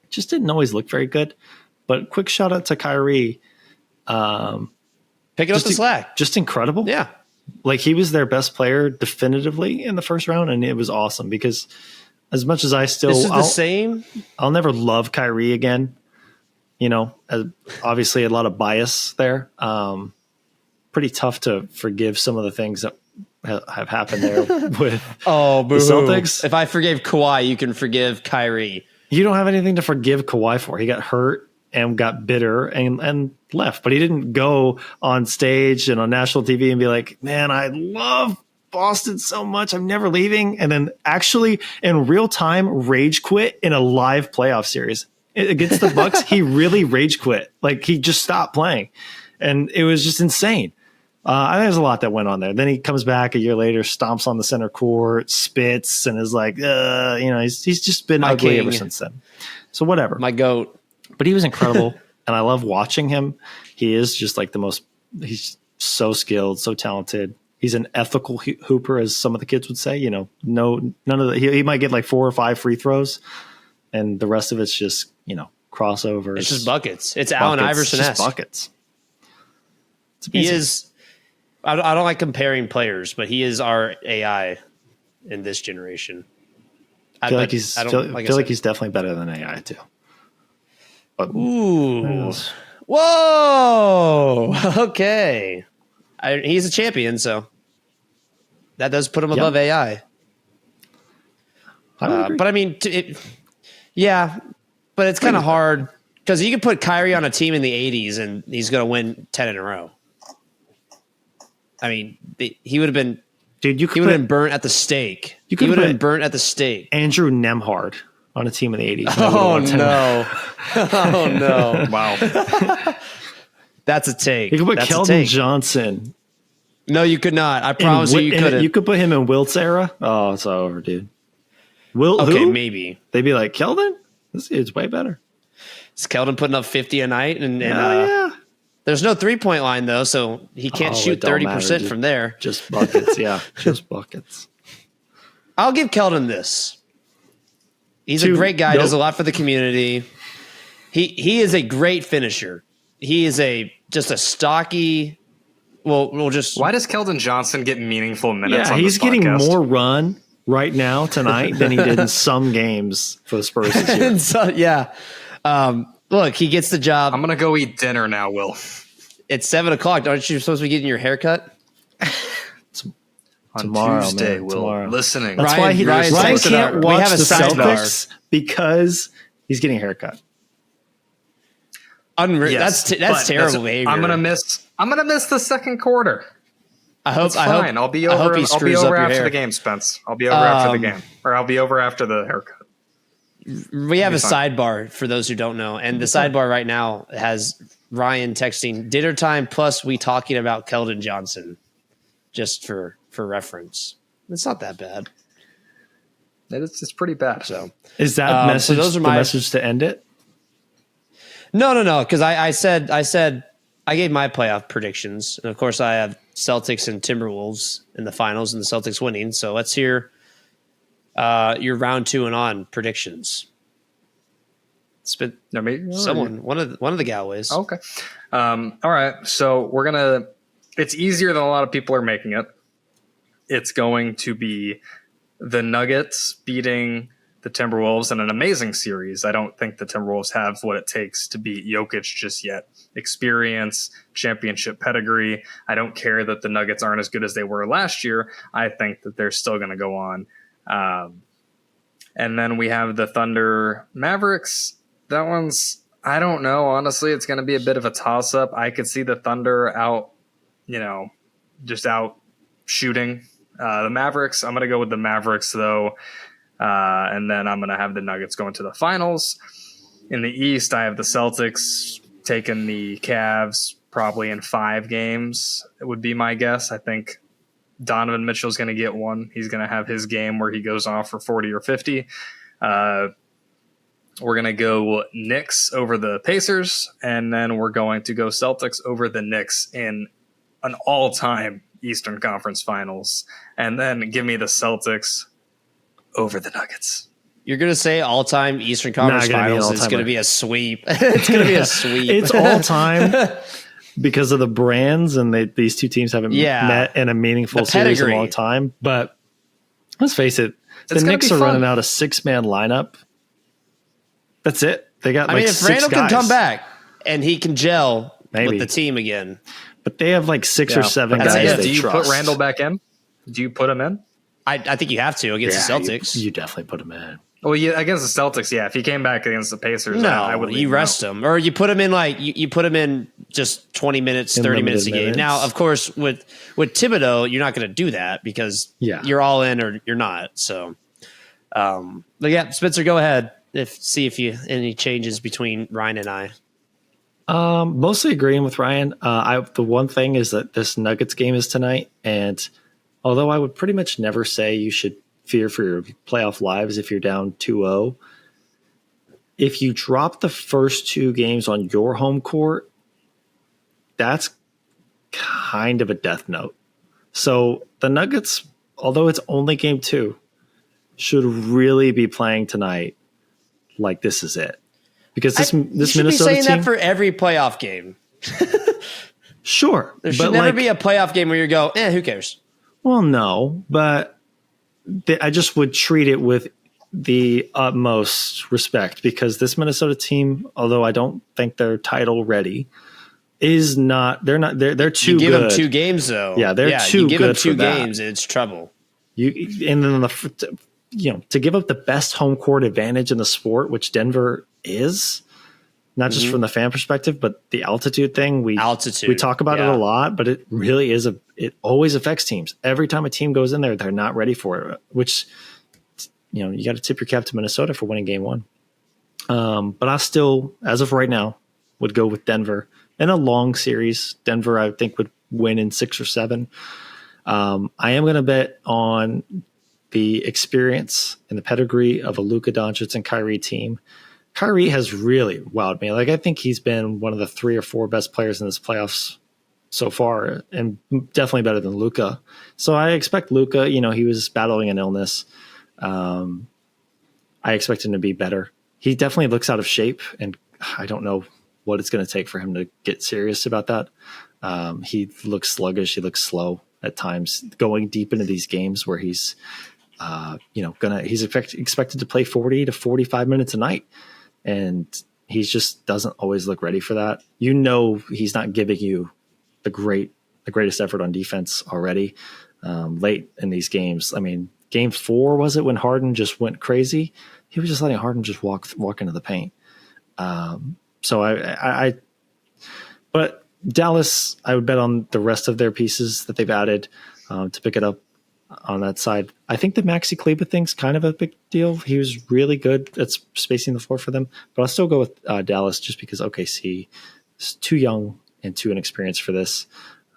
it just didn't always look very good. But quick shout out to Kyrie. Picking up the slack. Just incredible. Yeah. Like he was their best player definitively in the first round. And it was awesome because as much as this is the same. I'll never love Kyrie again. You know, obviously a lot of bias there. Pretty tough to forgive some of the things that have happened there with the Celtics. If I forgave Kawhi, you can forgive Kyrie. You don't have anything to forgive Kawhi for. He got hurt and got bitter and left. But he didn't go on stage and on national TV and be like, man, I love Boston so much. I'm never leaving. And then actually in real time rage quit in a live playoff series. Against the Bucks, he really rage quit. Like he just stopped playing. And it was just insane. I think there's a lot that went on there. Then he comes back a year later, stomps on the center court, spits, and is like, he's just been ugly ever since then. So whatever. My GOAT. But he was incredible, and I love watching him. He is just like he's so skilled, so talented. He's an ethical hooper, as some of the kids would say. You know, none of the he might get like 4 or 5 free throws, and the rest of it's just crossovers. It's just buckets. It's Allen Iverson-esque. Just buckets. He is. I don't like comparing players, but he is our AI in this generation. I feel like he's definitely better than AI too. But, ooh, whoa, okay. He's a champion, so that does put him above AI. But I mean, but it's kind of hard because you can put Kyrie on a team in the 80s and he's going to win 10 in a row. I mean, he would have been. Dude, he would have been burnt at the stake. He would have been burnt at the stake. Andrew Nembhard on a team in the 80s. Oh no! Oh no! Wow, that's a take. You could put Keldon Johnson. No, you could not. I promise you couldn't. You could put him in Wilt's era. Oh, it's over, dude. Okay, maybe they'd be like Keldon. This dude's way better. Is Keldon putting up 50 a night? Yeah. There's no 3-point line, though, so he can't shoot 30% from there. Just buckets, yeah. Just buckets. I'll give Keldon this. He's a great guy, does a lot for the community. He is a great finisher. He is just a stocky... We'll just... Why does Keldon Johnson get meaningful minutes on he's this podcast? Getting more run right now tonight than he did in some games for the Spurs this year. Look, he gets the job. I'm going to go eat dinner now, Will. It's 7:00. Aren't you supposed to be getting your haircut? Tomorrow, Tuesday, Will. Tomorrow. Listening. That's why Ryan can't watch the Celtics because he's getting a haircut. Unreal. Yes, That's terrible behavior. I'm gonna miss the second quarter. I hope. It's fine. I'll be over. I'll be over after hair. the game, Spence. I'll be over after the game, or I'll be over after the haircut. We have a sidebar for those who don't know, and the sidebar right now has Ryan texting dinner time plus we talking about Keldon Johnson, just for reference. It's not that bad. It's pretty bad. So is that message those are the message to end it? No. Because I said I gave my playoff predictions, and of course I have Celtics and Timberwolves in the finals, and the Celtics winning. So let's hear your round 2 and on predictions. It's been one of the Galways. Okay. All right. So it's easier than a lot of people are making it. It's going to be the Nuggets beating the Timberwolves in an amazing series. I don't think the Timberwolves have what it takes to beat Jokic just yet. Experience, championship pedigree. I don't care that the Nuggets aren't as good as they were last year. I think that they're still going to go on. And then we have the Thunder Mavericks. That one's, I don't know. Honestly, it's going to be a bit of a toss up. I could see the Thunder out shooting the Mavericks. I'm going to go with the Mavericks though. And then I'm going to have the Nuggets going to the finals. In the East, I have the Celtics taking the Cavs probably in 5 games. It would be my guess. I think Donovan Mitchell's going to get one. He's going to have his game where he goes off for 40 or 50. We're going to go Knicks over the Pacers, and then we're going to go Celtics over the Knicks in an all-time Eastern Conference Finals. And then give me the Celtics over the Nuggets. You're going to say all-time Eastern Conference Finals. It's going to be a sweep. It's going to be a sweep. It's all-time because of the brands, and these two teams haven't met in a meaningful series in a long time. But let's face it, the Knicks are running out a 6-man lineup. That's it. They got if Randall can come back and he can gel with the team again. But they have 6 or 7 guys Do you trust. put Randall back in? Do you put him in? I think you have to against the Celtics. You definitely put him in. Well, against the Celtics, yeah. If he came back against the Pacers, I would. You rest him, or you put him in you put him in just 20 minutes, 30 minutes a game. Now, of course, with Thibodeau, you're not going to do that because you're all in or you're not. So, but yeah, Spencer, go ahead. See if you any changes between Ryan and I. Mostly agreeing with Ryan. The one thing is that this Nuggets game is tonight, and although I would pretty much never say you should fear for your playoff lives if you're down 2-0, if you drop the first 2 games on your home court, that's kind of a death note. So the Nuggets, although it's only game 2, should really be playing tonight like this is it. Because this Minnesota be saying team, that for every playoff game. Sure. There should never be a playoff game where you go, who cares? Well, no, but I just would treat it with the utmost respect because this Minnesota team, although I don't think they're title ready, is not. They're not. They're too you give good. them 2 games though. Yeah, they're too you give good them 2 for that. games, it's trouble. And then to give up the best home court advantage in the sport, which Denver is. Not just from the fan perspective, but the altitude thing. We talk about it a lot, but it really is it always affects teams. Every time a team goes in there, they're not ready for it, which, you got to tip your cap to Minnesota for winning game 1. But I still, as of right now, would go with Denver in a long series. Denver, I think, would win in 6 or 7. I am going to bet on the experience and the pedigree of a Luka Doncic and Kyrie team. Kyrie has really wowed me. I think he's been one of the 3 or 4 best players in this playoffs so far, and definitely better than Luka. So I expect Luka, he was battling an illness. I expect him to be better. He definitely looks out of shape, and I don't know what it's going to take for him to get serious about that. He looks sluggish. He looks slow at times, going deep into these games where he's, he's expected to play 40 to 45 minutes a night. And he just doesn't always look ready for that. He's not giving you the greatest effort on defense already late in these games. I mean, game 4, was it when Harden just went crazy? He was just letting Harden just walk into the paint. So I But Dallas, I would bet on the rest of their pieces that they've added to pick it up on that side. I think the Maxi Kleber thing's kind of a big deal. He was really good at spacing the floor for them. But I'll still go with Dallas just because OKC is too young and too inexperienced for this.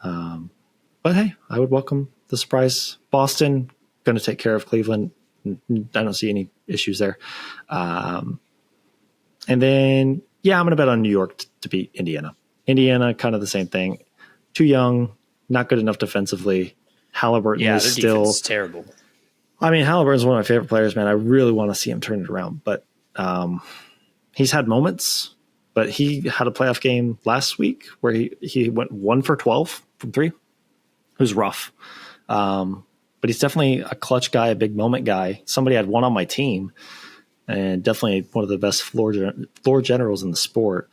But hey, I would welcome the surprise. Boston, going to take care of Cleveland. I don't see any issues there. And then, I'm going to bet on New York to beat Indiana. Indiana, kind of the same thing. Too young, not good enough defensively. Halliburton is still terrible. I mean, Halliburton's one of my favorite players, man. I really want to see him turn it around. But he's had moments. But he had a playoff game last week where he went 1 for 12 from 3. It was rough. But he's definitely a clutch guy, a big moment guy. Somebody I'd want on my team, and definitely one of the best floor generals in the sport.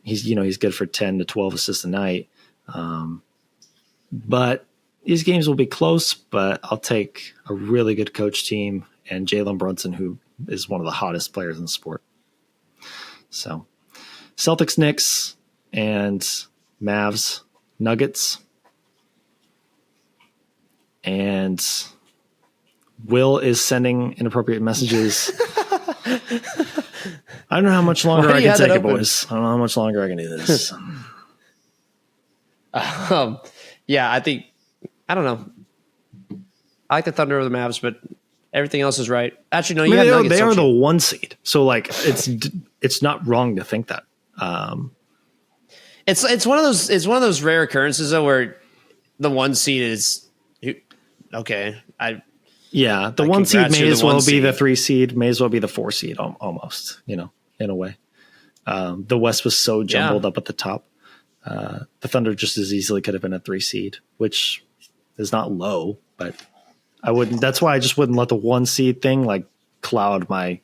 He's good for 10 to 12 assists a night. But these games will be close, but I'll take a really good coach team and Jalen Brunson, who is one of the hottest players in the sport. So Celtics, Knicks, and Mavs, Nuggets. And Will is sending inappropriate messages. I don't know how much longer I can take it, boys. I don't know how much longer I can do this. I don't know. I like the Thunder over the Mavs, but everything else is right. Actually, no, they are the 1 seed, so like it's not wrong to think that. It's one of those rare occurrences though where the 1 seed is okay. The 1 seed may as well be the 3 seed, may as well be the 4 seed almost. In a way, the West was so jumbled up at the top. The Thunder just as easily could have been a 3 seed, which is not low, but I wouldn't. That's why I just wouldn't let the 1 seed thing like cloud my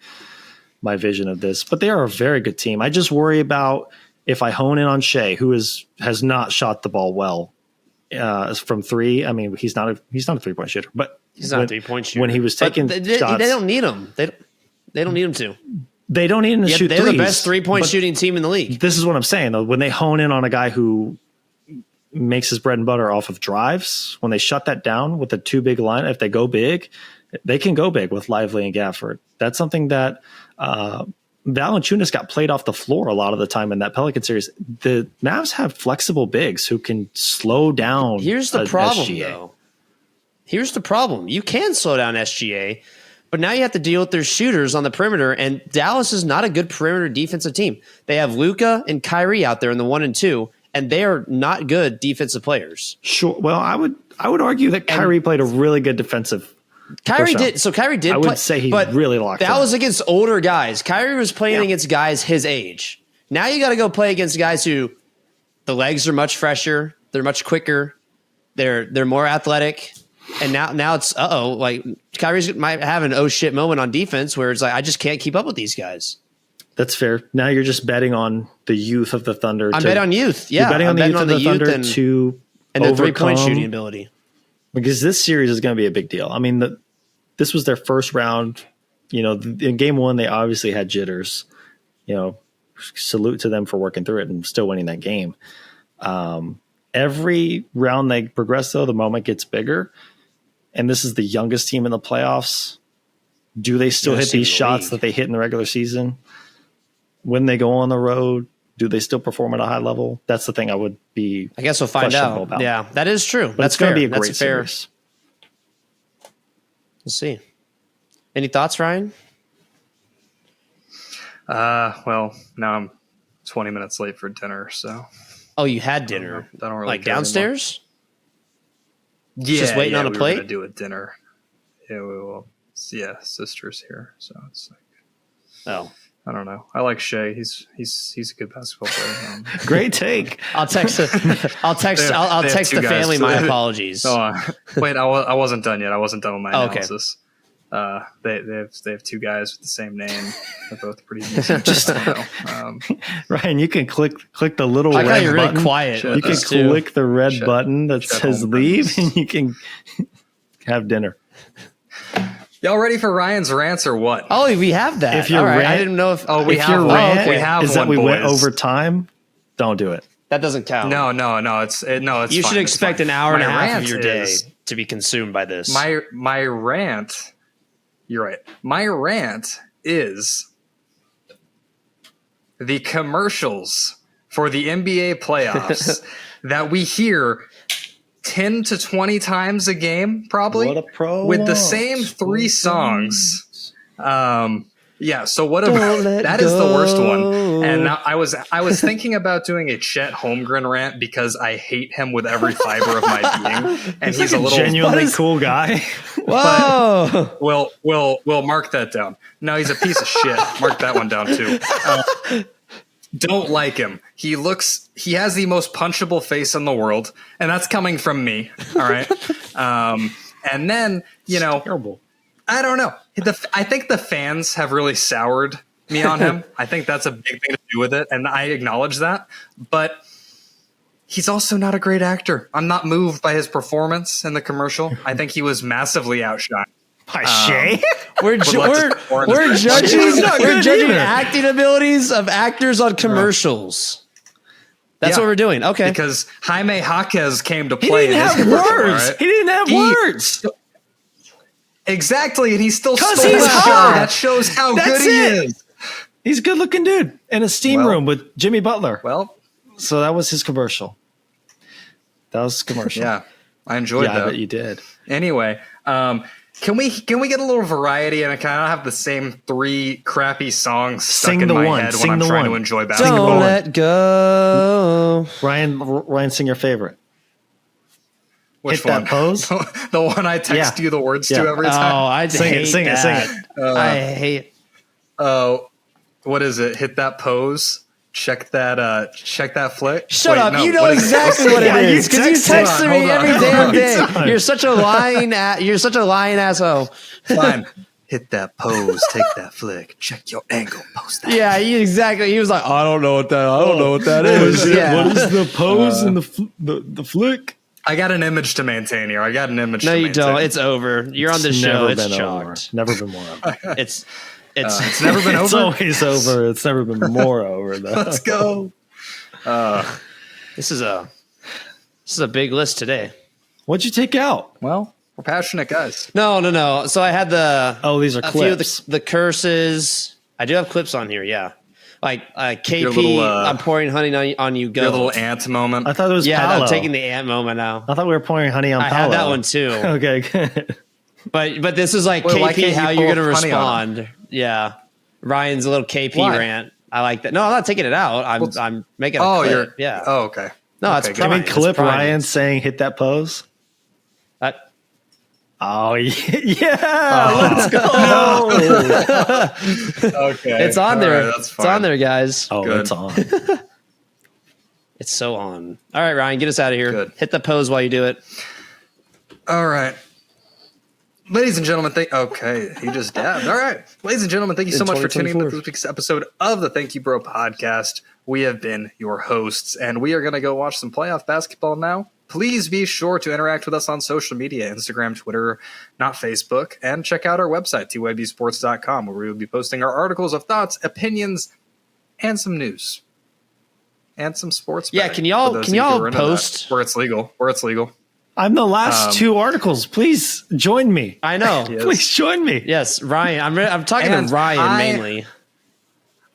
vision of this. But they are a very good team. I just worry about if I hone in on Shea, who has not shot the ball well from 3. I mean, he's not a 3-point shooter, but he's not a 3-point shooter. When he was taking shots, they don't need him. They don't need him to. They don't need him to shoot they're threes. The best 3-point shooting team in the league. This is what I'm saying, though. When they hone in on a guy who makes his bread and butter off of drives, when they shut that down with a 2 big line, if they go big, they can go big with Lively and Gafford. That's something that Valanciunas got played off the floor a lot of the time in that Pelican series. The Mavs have flexible bigs who can slow down. Here's the problem, SGA. though. Here's the problem. You can slow down SGA, but now you have to deal with their shooters on the perimeter, and Dallas is not a good perimeter defensive team. They have Luka and Kyrie out there in the 1 and 2, and they are not good defensive players. Sure. Well, I would argue that Kyrie played a really good defensive. Kyrie did. So Kyrie did. I would say he really locked that in. was against older guys. Kyrie was playing against guys his age. Now you got to go play against guys who the legs are much fresher. They're much quicker. They're more athletic. And now it's like Kyrie might have an oh shit moment on defense where it's like I just can't keep up with these guys. That's fair. Now you're just betting on the youth of the Thunder. I'm betting on youth. Yeah, you're betting on the youth of the Thunder to and their 3-point shooting ability. Because this series is going to be a big deal. I mean, this was their first round. In game 1, they obviously had jitters. Salute to them for working through it and still winning that game. Every round they progress, though, the moment gets bigger. And this is the youngest team in the playoffs. Do they still hit these shots that they hit in the regular season? When they go on the road, do they still perform at a high level? That's the thing I would be. I guess we'll find out. About. Yeah, that is true. But that's going to be a That's great fair. series. We'll see. Any thoughts, Ryan? Well, now I'm 20 minutes late for dinner, so. Oh, you had dinner? I don't really like care downstairs? Yeah, just waiting on a plate. We're gonna do a dinner. Yeah, we will. Yeah, sister's here, so it's like. Oh. I don't know. I like Shea. He's a good basketball player. Great take. I'll text the family my apologies. Wait, I wasn't done yet. I wasn't done with my analysis. Okay. They have 2 guys with the same name. They're both pretty decent. Ryan, you can click the little red button. You're really quiet. You can click the red button that says leave, and you can have dinner. Y'all ready for Ryan's rants or what? Oh, we have that. If your right. rant, I didn't know if. we have one. Is that we went over time? Don't do it. That doesn't count. No. It's You fine, should it's expect fine. an hour and a My half of rant your day is- to be consumed by this. My rant. You're right. My rant is the commercials for the NBA playoffs that we hear 10 to 20 times a game, probably, What a promo. with the same three songs. Yeah, so what Don't about let that is the worst go. one. And now I was thinking about doing a Chet Holmgren rant because I hate him with every fiber of my being. And he's like a little genuinely What is- cool guy. Whoa! We'll mark that down. No, he's a piece of shit. Mark that one down too. Don't like him. He has the most punchable face in the world, and that's coming from me. All right. And then, Terrible. I don't know. I think the fans have really soured me on him. I think that's a big thing to do with it, and I acknowledge that. But he's also not a great actor. I'm not moved by his performance in the commercial. I think he was massively outshined. By Shay? We're Let's just warn we're us. judging He's not we're good judging either. acting abilities of actors on commercials. That's Yeah. what we're doing. Okay. Because Jaime Jaquez came to He play didn't in this have commercial, words. right? He didn't have words. Exactly, and he still 'Cause stole he's the show. hot. That shows how That's good he it. is. He's a good looking dude in a steam Well- room with Jimmy Butler. Well, So that was his commercial. That was his commercial. yeah, I enjoyed I that. bet you did. Anyway, can we get a little variety and kind of have the same three crappy songs stuck Sing in the my one. head Sing when I'm the trying to one. enjoy basketball? Don't let go. Ryan, sing your favorite. Which Hit that one? pose? The one I text Yeah. you the words Yeah. to every Oh, time. I Sing it, hate sing it, that. sing I hate. Oh, what is it? Hit that pose. Check that flick. Shut Wait, up! no, you know what is it? exactly what Yeah, it you is because you texted- text Hold me on, every hold damn on. day. Hold on. You're such a lying. You're such a lying asshole. Fine. Hit that pose. Take that flick. Check your angle. Post that. Yeah, exactly. He was like, I don't know what that What is. is it? Yeah. What is the pose and the flick? I got an image to maintain here. I got an image. No, to you maintain. don't. It's over. You're on the It's show. never It's been over. chalked. Never been more over. It's It's never been It's over. always over. It's never been more over, though. Let's go. this is a big list today. What'd you take out? Well, we're passionate guys. No. So I had Oh, these are a few of clips. the curses. I do have clips on here. Yeah, like KP. Your little, I'm pouring honey on you. Go. Your little ant moment. I thought it was yeah, Paolo. I'm taking the ant moment now. I thought we were pouring honey on I Paolo. had that one too. Okay, good. But this is like Wait, why KP. can't you How you're pour gonna honey on respond? Yeah, Ryan's a little KP Why? rant. I like that. No, I'm not taking it out. I'm making. A Oh, clip. you're. Yeah. Oh, okay. No, it's Okay, Can we Ryan, clip it's Ryan. Ryan saying hit that pose? That- Oh, yeah. Let's go. Okay. it's on All there. right, that's It's fine. on there, guys. Oh, Good. it's on. It's so on. All right, Ryan, get us out of here. Good. Hit the pose while you do it. All right. Ladies and gentlemen, okay, he just dabbed. All right. Ladies and gentlemen, thank you so In much for tuning in to 2024. this week's episode of the Thank You Bro podcast. We have been your hosts, and we are going to go watch some playoff basketball now. Please be sure to interact with us on social media, Instagram, Twitter, not Facebook, and check out our website, tybsports.com, where we will be posting our articles of thoughts, opinions, and some news. And some sports. Yeah, betting, can y'all- for those can of you who y'all are into post- that, where it's legal. I'm the last two articles. Please join me. I know. Yes. Please join me. Yes, Ryan. I'm talking And to Ryan I- mainly.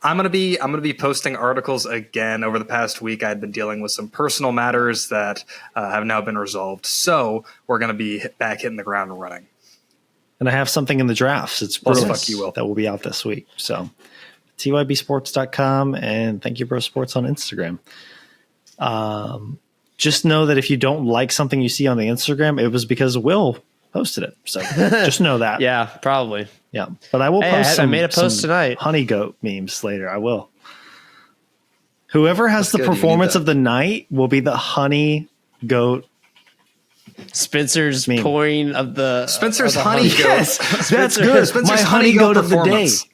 I'm gonna be posting articles again over the past week. I'd been dealing with some personal matters that have now been resolved, so we're gonna be back hitting the ground running. And I have something in the drafts. It's Plus, brilliant. fuck you, Will. That will be out this week. So tybsports.com and Thank You Bro Sports on Instagram. Just know that if you don't like something you see on the Instagram, it was because Will posted it. So just know that. Yeah, probably. Yeah. But I will Hey, post I some, made a post some tonight. honey goat memes later. I will. Whoever has That's the good. You need performance that. of the night will be the honey goat. Spencer's Meme. pouring of the Spencer's of the honey goat. Yes, that's Spencer- good. Spencer's My honey honey goat goat of the day. performance.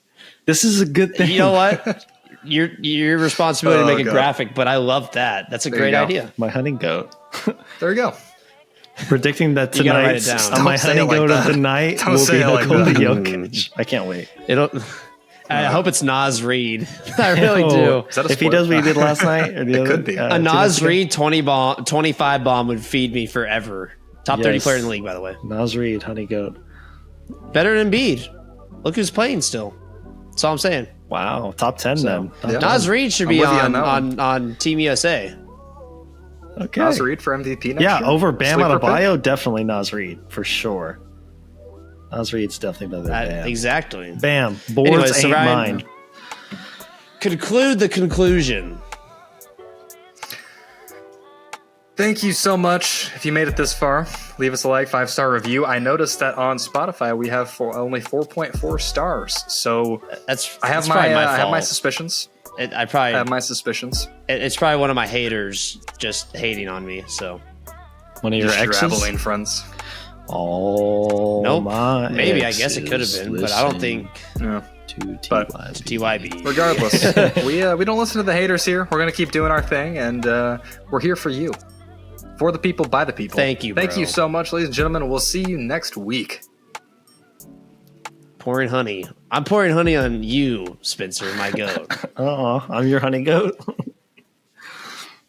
This is a good thing. You know what? Your responsibility Oh, to make a God. graphic, but I love that. That's a There you great go. idea. My honey goat. There you go. Predicting that You gotta write it tonight's down. my Don't say honey it like goat of that. the night Don't will say be it like Nikola that. Jokic. I can't wait. I hope it's Nas Reed. I really do. Is that a If he spoiler? does what he did last night, or the other, could be. A 2 Nas nights ago. Reed 25 bomb would feed me forever. Top 30 Yes. player in the league, by the way. Nas Reed, Honey Goat. Better than Embiid. Look who's playing still. That's all I'm saying. Wow, top 10 then. Top yeah. 10. Nas Reed should I'm be with you on on, that on Team USA. Okay. Nas Reed for MVP next Yeah, year? over Bam Sleeper pick? Adebayo, definitely Nas Reed for sure. Nas Reed's definitely better than Bam. Exactly. Bam. Boards Anyways, ain't so Ryan- mine. Conclude the conclusion. Thank you so much. If you made it this far, leave us a like, 5-star review. I noticed that on Spotify we have only 4.4 stars. So That's I have that's probably I have my fault. suspicions. I probably I have my suspicions. it's probably one of my haters just hating on me. So One of your Just your exes? Abilene friends. Oh, nope. my Maybe I guess it could have exes been, but I don't listen think Yeah. to but- TYB. TYB. Regardless, we don't listen to the haters here. We're gonna keep doing our thing, and we're here for you, for the people, by the people. Thank you, Thank bro. you so much, ladies and gentlemen. We'll see you next week. Pouring honey. I'm pouring honey on you, Spencer, my goat. I'm your honey goat.